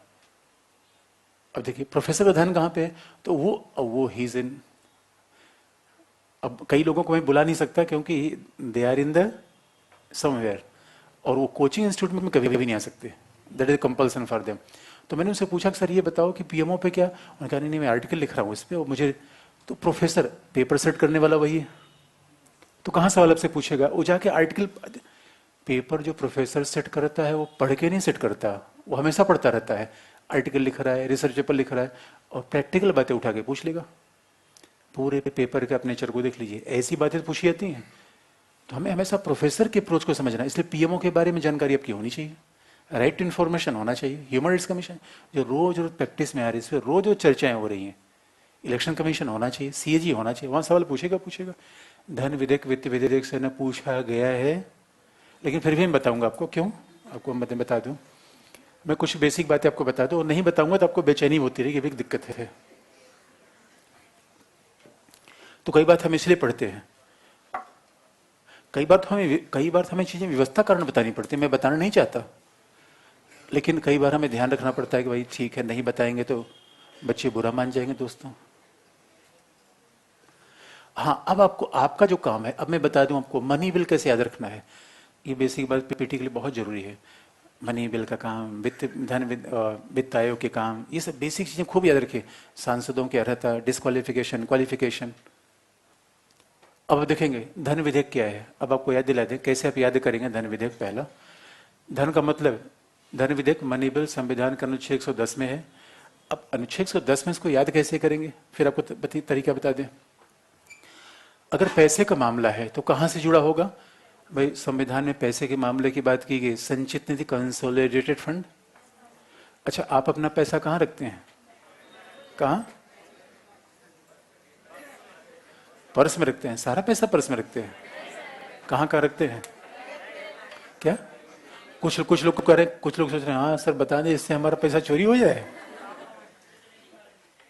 [SPEAKER 1] अब देखिए प्रोफेसर का ध्यान कहाँ पे है, तो वो ही इज इन अब कई लोगों को मैं बुला नहीं सकता क्योंकि they are in the somewhere, और वो कोचिंग इंस्टीट्यूट में कभी भी नहीं आ सकते, that is compulsion for them. तो मैंने उनसे पूछा कि सर ये बताओ कि पीएमओ पे क्या, उन्होंने कहा नहीं मैं आर्टिकल लिख रहा हूँ इस पे, और मुझे तो प्रोफेसर पेपर सेट करने वाला वही है, तो कहाँ सवाल आपसे पूछेगा, वो जाके आर्टिकल, पेपर जो प्रोफेसर सेट करता है वो पढ़ के नहीं सेट करता, वो हमेशा पढ़ता रहता है, आर्टिकल लिख रहा है, रिसर्च पेपर लिख रहा है, और प्रैक्टिकल बातें उठा के पूछ लेगा, पूरे पेपर के अपने नेचर को देख लीजिए, ऐसी बातें तो पूछी जाती हैं। तो हमें हमेशा प्रोफेसर के अप्रोच को समझना है, इसलिए पीएमओ के बारे में जानकारी आपकी होनी चाहिए, राइट इन्फॉर्मेशन होना चाहिए। ह्यूमन राइट्स कमीशन जो रोज रोज प्रैक्टिस में आ रही है, इस पर रोज रोज चर्चाएं हो रही हैं, इलेक्शन कमीशन होना चाहिए, सीएजी होना चाहिए, वहां सवाल पूछेगा पूछेगा। धन विधेयक वित्त विधेयक से न पूछा गया है, लेकिन फिर भी मैं बताऊंगा आपको, क्यों आपको मैं बता दूं, मैं कुछ बेसिक बातें आपको बता दूं, और नहीं बताऊंगा तो आपको बेचैनी होती रहेगी, भी एक दिक्कत है। तो कई बात हम इसलिए पढ़ते हैं, कई बार तो हमें चीजें व्यवस्था कारण बतानी पड़ती है, मैं बताना नहीं चाहता, लेकिन कई बार हमें ध्यान रखना पड़ता है कि भाई ठीक है, नहीं बताएंगे तो बच्चे बुरा मान जाएंगे दोस्तों। हाँ, अब आपको आपका जो काम है, अब मैं बता दूं आपको मनी बिल कैसे याद रखना है, ये बेसिक बात पीपीटी के लिए बहुत जरूरी है। मनी बिल का काम, वित्त आयोग के काम, ये सब बेसिक चीजें खूब याद रखिए। सांसदों की अर्हता, डिस्क्वालिफिकेशन, क्वालिफिकेशन। अब देखेंगे धन विधेयक क्या है, अब आपको याद दिला दें कैसे आप याद करेंगे धन विधेयक। पहला, धन का मतलब, धन विधेयक मनी बिल संविधान का अनुच्छेद 110 में है। अब अनुच्छेद 110 में इसको याद कैसे करेंगे, फिर आपको तरीका बता दें। अगर पैसे का मामला है तो कहां से जुड़ा होगा, भाई संविधान में पैसे के मामले की बात की गई, संचित निधि, कंसोलिडेटेड फंड। अच्छा, आप अपना पैसा कहाँ रखते हैं, कहाँ, पर्स में रखते हैं, सारा पैसा पर्स में रखते हैं, कहाँ कहाँ रखते हैं, क्या, कुछ लोग करें, कुछ लोग सोच रहे हैं हाँ सर बता दें इससे हमारा पैसा चोरी हो जाए।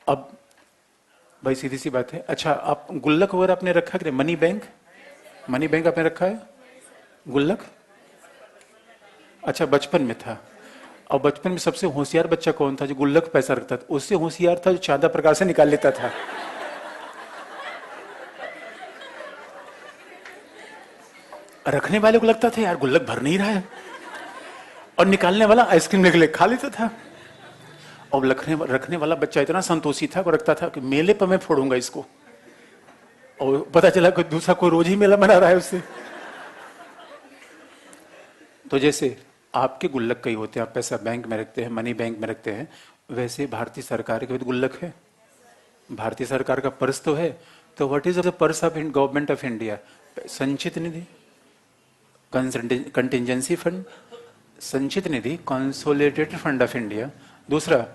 [SPEAKER 1] अब भाई सीधी सी बात है, अच्छा आप गुल्लक वगैरह आपने रखा कि मनी बैंक, मनी बैंक आपने रखा है, गुल्लक, अच्छा बचपन में था। और बचपन में सबसे होशियार बच्चा कौन था, जो गुल्लक पैसा रखता था, उससे होशियार था जो चांदा प्रकार से निकाल लेता था। रखने वाले को लगता था यार गुल्लक भर नहीं रहा है, और निकालने वाला आइसक्रीम निकले खा लेता था। और रखने वाला बच्चा इतना संतोषी था, वो रखता था कि मेले पर मैं फोड़ूंगा इसको, और पता चला कि दूसरा कोई रोज ही मेला मना रहा है उससे। तो जैसे आपके गुल्लक कई होते हैं, आप पैसा बैंक में रखते हैं, मनी बैंक में रखते हैं, वैसे भारतीय सरकार के भी गुल्लक है, भारतीय सरकार का पर्स तो है। तो what is the purse of government of India, संचित निधि, कंटिजेंसी फंड, संचित निधि, कंसोलिडेटेड फंड ऑफ इंडिया, दूसरा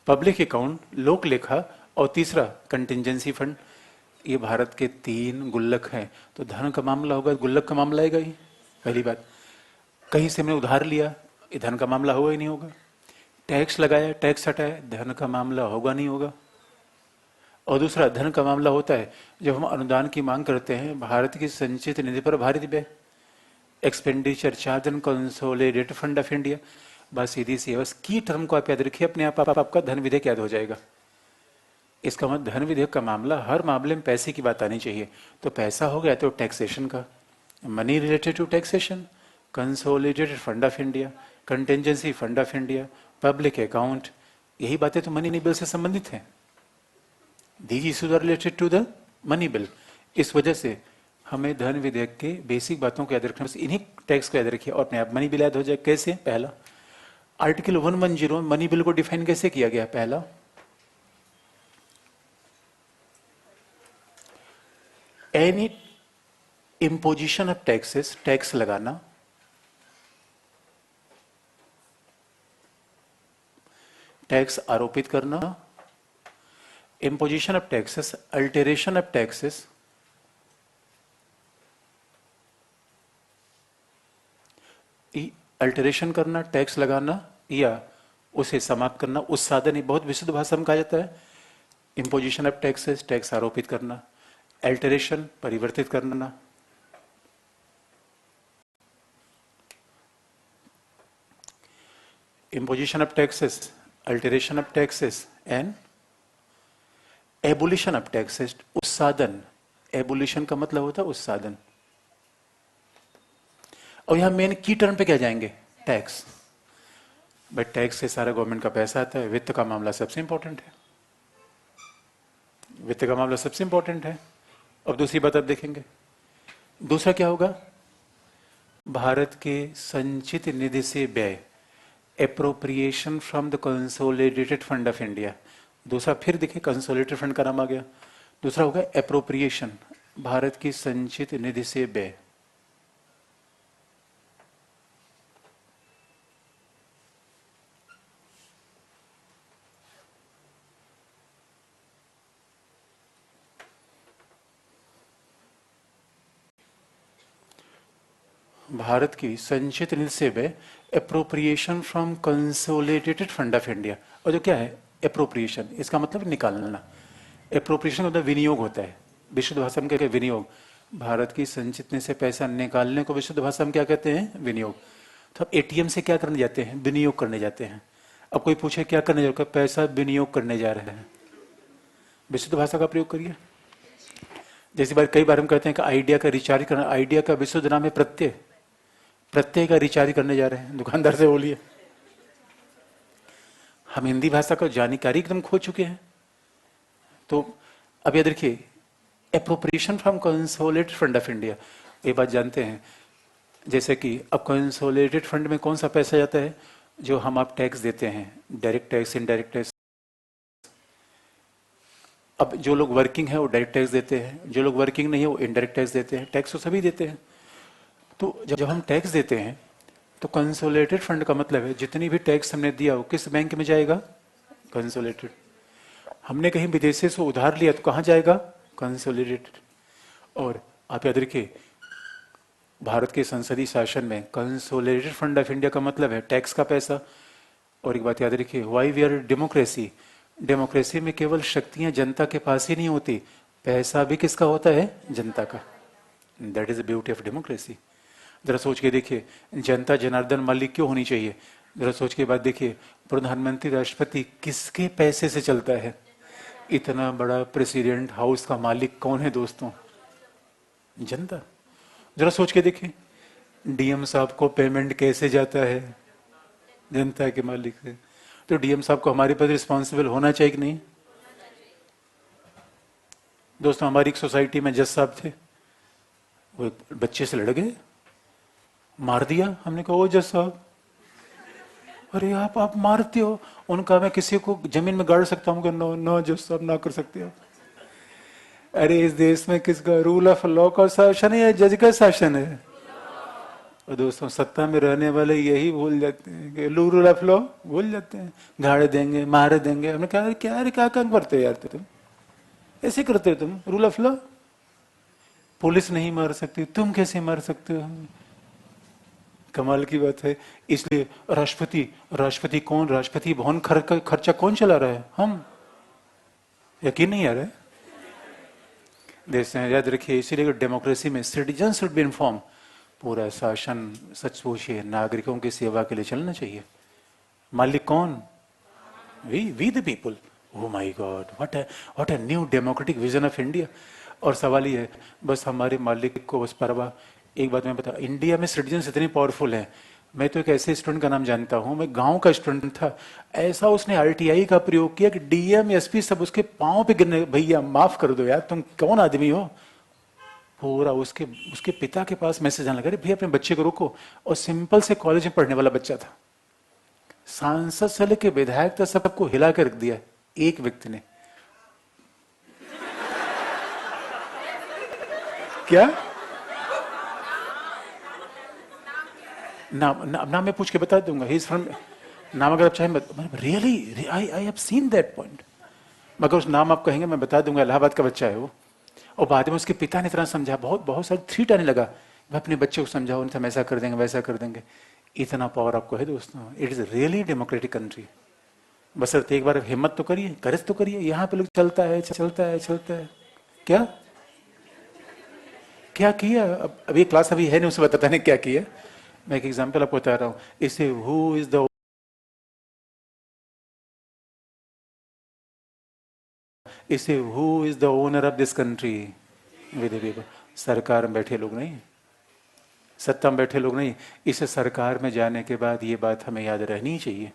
[SPEAKER 1] पब्लिक अकाउंट, लोक लेखा, और तीसरा कंटिजेंसी फंड। ये भारत के 3 गुल्लक हैं। तो धन का मामला होगा, गुल्लक का मामला आएगा ही, पहली बात। कहीं से हमने उधार लिया, ये धन का मामला होगा ही नहीं होगा। टैक्स लगाया, टैक्स हटाया, धन का मामला होगा नहीं होगा। और दूसरा धन का मामला होता है जब हम अनुदान की मांग करते हैं भारत की संचित निधि पर, भारत व्यय, expenditure charge and consolidated fund of India. बस सीधी सी बस की टर्म को आप याद रखिए, अपने आप आपका धन विधेयक याद हो जाएगा। इसका मतलब धन विधेयक का मामला, हर मामले में पैसे की बात आनी चाहिए। तो पैसा हो गया तो टैक्सेशन का, money related to taxation, consolidated fund of India, contingency fund of India, public account, यही बातें तो मनी बिल से संबंधित हैं। These issues are related to the money bill. इस वजह से हमें धन विधेयक के बेसिक बातों को याद रखना, बस इन्हीं टैक्स को याद रखिए और अपने आप मनी बिल याद हो जाए। कैसे, पहला आर्टिकल 110 मनी बिल को डिफाइन कैसे किया गया, पहला any imposition of taxes, tax लगाना, टैक्स आरोपित करना, imposition of taxes, alteration of taxes, alteration करना, टैक्स लगाना या उसे समाप्त करना, उस साधन ही बहुत विशुद्ध भाषा में कहा जाता है। इम्पोजिशन ऑफ टैक्सेस, टैक्स आरोपित करना, अल्टरेशन परिवर्तित करना, imposition of taxes, alteration of taxes and abolition of taxes, उत्सादन, एबोलिशन का मतलब होता है उत्सादन। और यहां मेन की टर्म पे क्या जाएंगे, टैक्स। बट टैक्स से सारा गवर्नमेंट का पैसा आता है, वित्त का मामला सबसे इंपॉर्टेंट है, वित्त का मामला सबसे इंपॉर्टेंट है। अब दूसरी बात आप देखेंगे, दूसरा क्या होगा, भारत के संचित निधि से व्यय, appropriation from the consolidated fund of India. दूसरा फिर देखिए कंसोलिडेटेड फंड का नाम आ गया, दूसरा होगा एप्रोप्रिएशन, भारत की संचित निधि से व्यय। भारत की संचित निधि से व्यय, appropriation from consolidated fund of India. और जो क्या है एप्रोप्रिएशन, इसका मतलब निकालना। एप्रोप्रिएशन का मतलब विनियोग होता है, विशुद्ध भाषा में क्या कहते हैं, विनियोग। भारत की संचित निधि से पैसा निकालने को विशुद्ध भाषा में क्या कहते हैं, विनियोग। तो अब एटीएम से क्या करने जाते हैं, विनियोग करने जाते हैं। अब कोई पूछे क्या करने जा रहे हो, पैसा विनियोग करने जा रहे हैं, विशुद्ध भाषा का प्रयोग करिए। जैसी बार कई बार हम कहते हैं कि आइडिया का रिचार्ज करना, आइडिया का विशुद्ध नाम है प्रत्यय, प्रत्यय का रिचार्ज करने जा रहे हैं, दुकानदार से बोलिए। हम हिंदी भाषा को जानकारी एकदम खो चुके हैं। तो अब ये देखिए, appropriation from consolidated fund of India, ये बात जानते हैं। जैसे कि अब कंसोलिडेटेड फंड में कौन सा पैसा जाता है, जो हम आप टैक्स देते हैं, डायरेक्ट टैक्स, इनडायरेक्ट टैक्स। अब जो लोग वर्किंग है वो डायरेक्ट टैक्स देते हैं, जो लोग वर्किंग नहीं है वो इनडायरेक्ट टैक्स देते हैं, टैक्स तो सभी देते हैं। तो जब हम टैक्स देते हैं तो कंसोलिडेटेड फंड का मतलब है जितनी भी टैक्स हमने दिया वो किस बैंक में जाएगा, कंसोलिडेटेड। हमने कहीं विदेशी से उधार लिया तो कहाँ जाएगा, कंसोलिडेटेड। और आप याद रखिए, भारत के संसदीय शासन में कंसोलिडेटेड फंड ऑफ इंडिया का मतलब है टैक्स का पैसा। और एक बात याद रखिए, why we are democracy, democracy में केवल शक्तियां जनता के पास ही नहीं होती, पैसा भी किसका होता है, जनता का। That is the beauty of democracy. जरा सोच के देखिए, जनता जनार्दन मालिक क्यों होनी चाहिए, जरा सोच के बाद देखिए, प्रधानमंत्री राष्ट्रपति किसके पैसे से चलता है, इतना बड़ा प्रेसिडेंट हाउस का मालिक कौन है दोस्तों, जनता। जरा सोच के देखिए, डीएम साहब को पेमेंट कैसे जाता है, जनता के मालिक से। तो डीएम साहब को हमारे पर रिस्पॉन्सिबल होना चाहिए कि नहीं। दोस्तों हमारी एक सोसाइटी में जज साहब थे, वो एक बच्चे से लड़ गए, मार दिया। हमने कहा ओ जज साहब, अरे आप मारते हो। उनका मैं किसी को जमीन में गाड़ सकता हूँ, नो नो जज साहब ना कर सकते आप। अरे इस देश में किसका रूल ऑफ लॉ का शासन है या जज का शासन है। और दोस्तों सत्ता में रहने वाले यही भूल जाते हैं कि रूल ऑफ लॉ भूल जाते हैं, गाड़ देंगे मार देंगे। हमने कहा क्या काम करते हो यार, तुम ऐसे करते हो, तुम रूल ऑफ लॉ। पुलिस नहीं मार सकती, तुम कैसे मार सकते हो, कमाल की बात है। इसलिए राष्ट्रपति कौन, राष्ट्रपति भवन खर्चा कौन चला रहा है, हम। यकीन नहीं आ रहा है। देश में याद रखिए, इसीलिए डेमोक्रेसी में सिटीजन शुड बी इन्फॉर्म, पूरा शासन सच पूछिए नागरिकों की सेवा के लिए चलना चाहिए। मालिक कौन, we the people. Oh my God, what a new democratic vision of India. और सवाल ये है, बस हमारे मालिक को बस परवाह। एक बात मैं बता, इंडिया में सिटीजन इतने पावरफुल हैं। मैं तो एक ऐसे स्टूडेंट का नाम जानता हूं, मैं गांव का स्टूडेंट था, ऐसा उसने आरटीआई का प्रयोग किया कि डीएम एसपी सब उसके पांव पे गिरने, भैया माफ कर दो यार, तुम कौन आदमी हो। पूरा उसके पिता के पास मैसेज आने लगा, भैया अपने बच्चे को रोको। और सिंपल से कॉलेज में पढ़ने वाला बच्चा था, सांसद से लेके विधायक तक सबको हिला के रख दिया एक व्यक्ति ने। क्या नाम मैं पूछ के बता दूंगा, ही इज फ्रॉम, नाम अगर आप चाहें, really I have seen that point. मगर उस नाम आप कहेंगे मैं बता दूंगा, इलाहाबाद का बच्चा है वो। और बाद में उसके पिता ने इतना समझा, बहुत सारी थ्रीट आने लगा, मैं अपने बच्चे को समझाओ, हम ऐसा कर देंगे वैसा कर देंगे। इतना पावर आपको है दोस्तों, it is really democratic country. बस एक बार हिम्मत तो करिए, करेज तो करिए। यहाँ पे लोग चलता है चलता है चलता है, क्या क्या किया। अब ये क्लास अभी है नहीं, उसे बताता नहीं क्या किया। मैं एक एग्जाम्पल आपको बता रहा हूँ, इसे हु इज द इसे who is the owner of this country? With the people. सरकार में बैठे लोग नहीं, सत्ता में बैठे लोग नहीं। इसे सरकार में जाने के बाद ये बात हमें याद रहनी चाहिए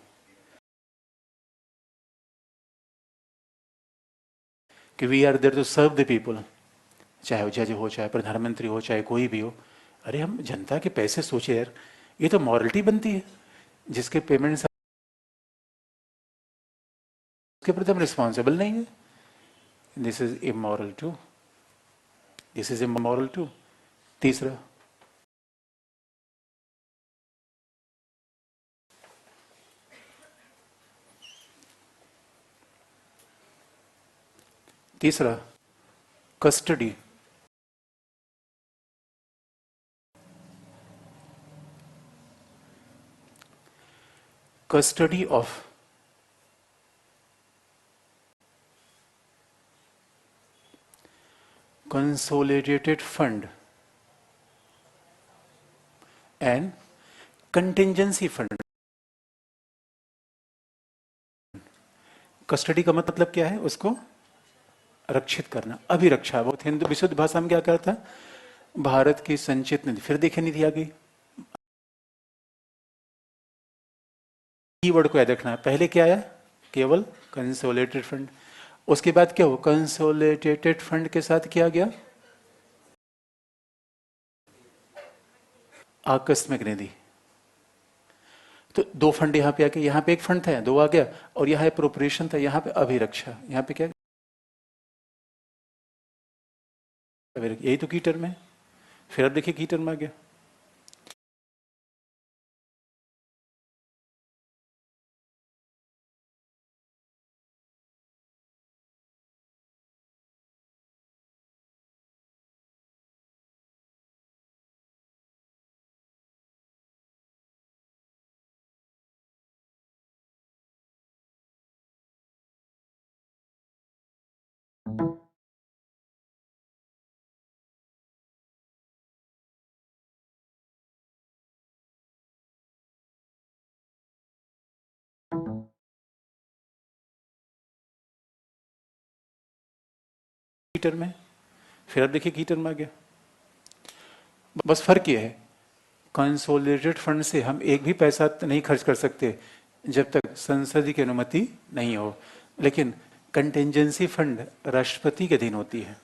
[SPEAKER 1] कि we are there to serve the people. चाहे वो जज हो, चाहे प्रधानमंत्री हो, चाहे कोई भी हो। अरे हम जनता के पैसे सोचे यार, ये तो मॉरलिटी बनती है। जिसके पेमेंट्स उसके प्रति हम रिस्पॉन्सिबल नहीं है। This is immoral too, this is immoral too. तीसरा, तीसरा custody. Custody of consolidated fund and contingency fund। Custody का मतलब क्या है? उसको रक्षित करना, अभिरक्षा। बहुत हिंदू विशुद्ध भाषा में क्या कहता है? भारत की संचित निधि। फिर देखिए निधि आ गई, कीवर्ड को याद रखना है। पहले क्या आया? केवल कंसोलिडेटेड फंड। उसके बाद क्या हो? कंसोलिडेटेड फंड के साथ क्या गया? आकस्मिक निधि। तो दो फंड यहां पे आ गए, यहां पे एक फंड था, दो आ गया, और यहां अप्रोप्रिएशन था, यहां पे अभिरक्षा। यहां पे क्या? यही तो की टर्म है। फिर अब देखिए की टर्म आ गया। की टर्म है। फिर अब देखिए की टर्म आ गया। बस फर्क ये है, कंसोलिडेटेड फंड से हम एक भी पैसा नहीं खर्च कर सकते जब तक संसद की अनुमति नहीं हो। लेकिन कंटिजेंसी फंड राष्ट्रपति के अधीन होती है,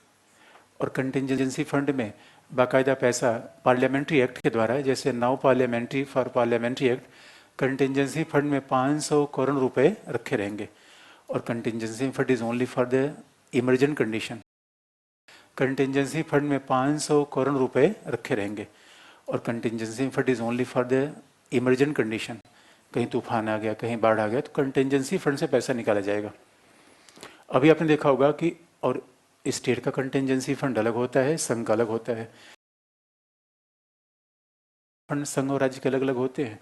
[SPEAKER 1] और कंटिजेंसी फंड में बाकायदा पैसा पार्लियामेंट्री एक्ट के द्वारा, जैसे now parliamentary for parliamentary act, contingency fund में 500 करोड़ रुपए रखे रहेंगे। और contingency fund is only for the emergent condition. Contingency fund में 500 करोड़ रुपए रखे रहेंगे, और contingency fund is only for the emergent condition. कहीं तूफान आ गया, कहीं बाढ़ आ गया, तो कंटिजेंसी फंड से पैसा निकाला जाएगा। अभी आपने देखा होगा कि, और स्टेट का कंटिजेंसी फंड अलग होता है, संघ का अलग होता है। फंड संघ और राज्य के अलग अलग होते हैं।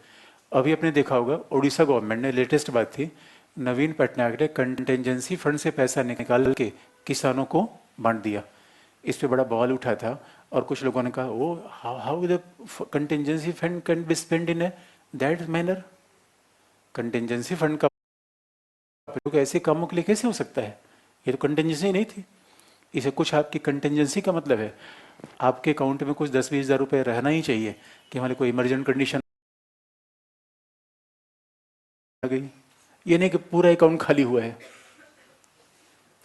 [SPEAKER 1] अभी आपने देखा होगा उड़ीसा गवर्नमेंट ने, लेटेस्ट बात थी, नवीन पटनायक ने कंटिजेंसी फंड से पैसा निकाल के किसानों को बांट दिया। इस पे बड़ा बवाल उठा था, और कुछ लोगों ने कहा वो how the contingency fund can be spend in that manner. Contingency fund का प्रयोग ऐसे कामों के लिए कैसे हो सकता है? ये तो कंटिजेंसी नहीं थी। इसे कुछ आपकी कंटिजेंसी का मतलब है आपके अकाउंट में कुछ 10-20 हज़ार रुपए रहना ही चाहिए कि हमारे कोई इमरजेंट कंडीशन आ गई। ये नहीं कि पूरा अकाउंट खाली हुआ है।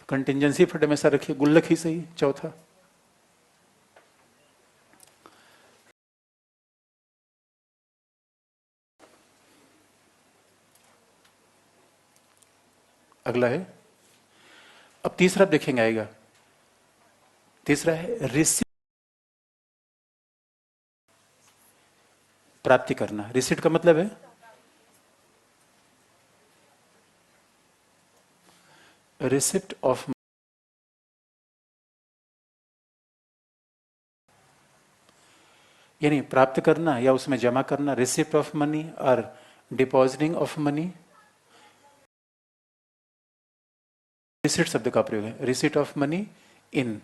[SPEAKER 1] कंटिजेंसी फंड हमेशा रखिए, गुल्लक ही सही। चौथा, अगला है, अब तीसरा देखेंगे आएगा। तीसरा है रिसिप्ट, प्राप्ति करना। रिसिप्ट का मतलब है रिसिप्ट ऑफ, यानी प्राप्त करना या उसमें जमा करना। रिसिप्ट ऑफ मनी और डिपॉजिटिंग ऑफ मनी। रिसिप्ट शब्द का प्रयोग है, receipt of money in.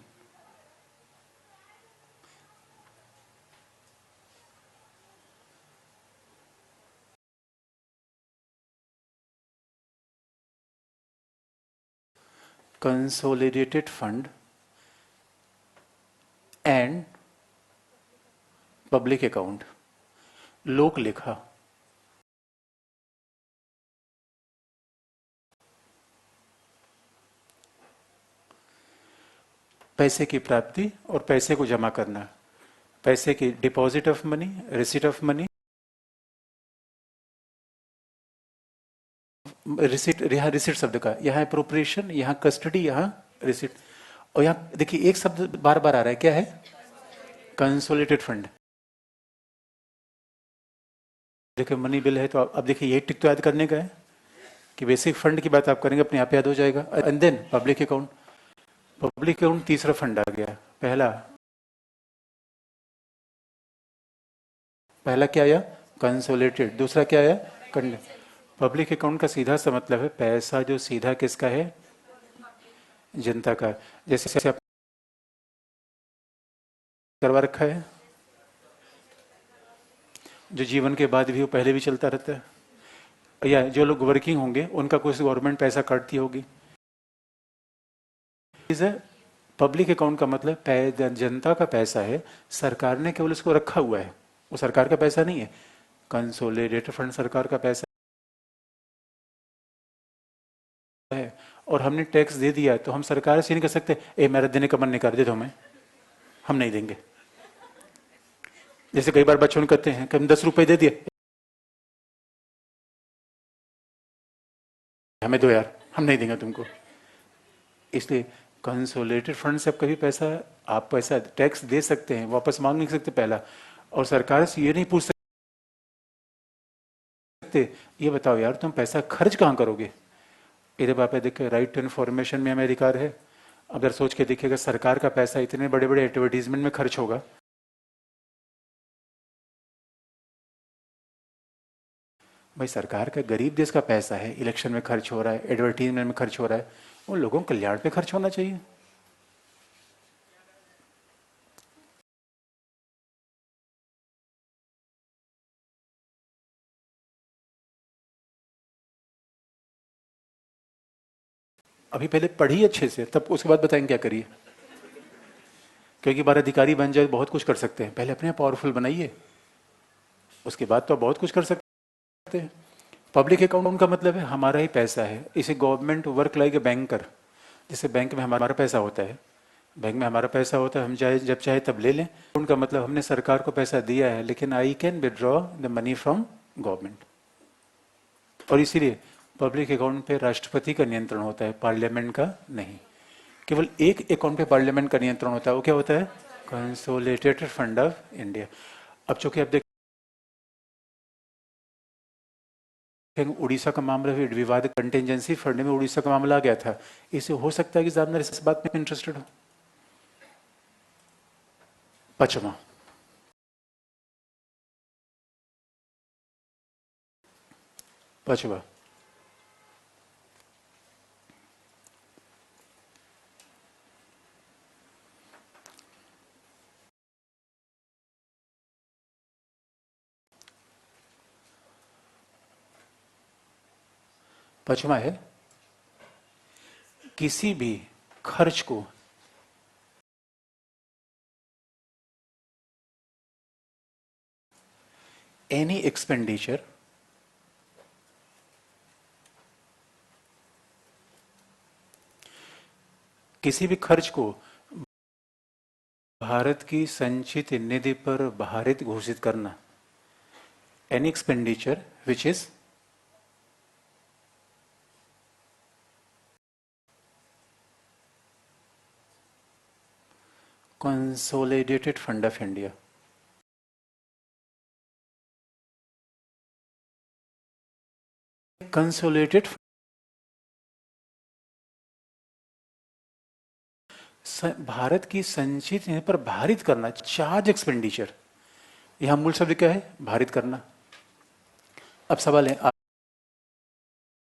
[SPEAKER 1] Consolidated fund and public account, लोक लेखा। पैसे की प्राप्ति और पैसे को जमा करना, पैसे की deposit of money, receipt of money, receipt, यहाँ रिसीट शब्द का, यहाँ अप्रोप्रिएशन, यहाँ कस्टडी, यहाँ रिसीट। और यहाँ देखिए एक शब्द बार बार आ रहा है, क्या है? Consolidated fund. देखिए मनी बिल है, तो अब देखिए ये टिक तो याद करने का है कि बेसिक फंड की बात आप करेंगे अपने आप याद हो जाएगा। And then public account, public account तीसरा फंड आ गया। पहला क्या आया? कंसोलिडेटेड। दूसरा क्या आया? पब्लिक अकाउंट का सीधा सा मतलब है पैसा जो सीधा किसका है? जनता का। जैसे आप करवा रखा है, जो जीवन के बाद भी वो पहले भी चलता रहता है, या जो लोग वर्किंग होंगे उनका कुछ गवर्नमेंट पैसा काटती होगी। पब्लिक अकाउंट का मतलब जनता का पैसा है, सरकार ने केवल उसको रखा हुआ है, वो सरकार का पैसा नहीं है। कंसोलिडेटेड फंड सरकार का पैसा है और हमने टैक्स दे दिया, तो हम सरकार से नहीं कर सकते ए मेरा देने का मन नहीं कर दे तो हम नहीं देंगे। जैसे कई बार बच्चों कहते हैं कि हम 10 रुपए दे दिए, हमें दो यार, हम नहीं देंगे तुमको। इसलिए कंसोलिडेटेड फंड से आप कभी पैसा, आप पैसा टैक्स दे सकते हैं, वापस मांग नहीं सकते पहला, और सरकार से ये नहीं पूछ सकते ये बताओ यार तुम पैसा खर्च कहाँ करोगे। इधर बाप देखिए राइट टू इन्फॉर्मेशन में हमें अधिकार है। अगर सोच के देखिएगा सरकार का पैसा इतने बड़े बड़े एडवर्टीजमेंट में खर्च होगा, भाई सरकार का गरीब देश का पैसा है, इलेक्शन में खर्च हो रहा है, एडवर्टीजमेंट में खर्च हो रहा है, वो लोगों के कल्याण पे खर्च होना चाहिए। अभी पहले पढ़िए अच्छे से, तब उसके बाद बताएंगे क्या करिए। क्योंकि बार अधिकारी बन जाए बहुत कुछ कर सकते हैं, पहले अपने पावरफुल बनाइए, उसके बाद तो बहुत कुछ कर सकते हैं। पब्लिक अकाउंट का मतलब है हमारा ही पैसा है, इसे government work like a banker. जैसे बैंक में हमारा पैसा होता है, बैंक में हमारा पैसा होता है, हम चाहे जब चाहे तब ले लें। उनका मतलब हमने सरकार को पैसा दिया है, लेकिन I can withdraw the money from government. और इसीलिए पब्लिक अकाउंट पे राष्ट्रपति का नियंत्रण होता है, पार्लियामेंट का नहीं। केवल एक अकाउंट पे पार्लियामेंट का नियंत्रण होता है, वो क्या होता है? Consolidated fund of India. अब चूंकि आप देखें उड़ीसा का मामला भी विवाद कंटिजेंसी फंड में उड़ीसा का मामला आ गया था, इसे हो सकता है कि ज्यादा इस बात में इंटरेस्टेड हो। पचमा, पचवा पचमा है किसी भी खर्च को एनी एक्सपेंडिचर किसी भी खर्च को भारत की संचित निधि पर भारित घोषित करना। Any expenditure which is consolidated fund of India. Consolidated Bharat की संचित निधि पर भारित करना, चार्ज एक्सपेंडिचर। यहां मूल शब्द क्या है? भारित करना। अब सवाल है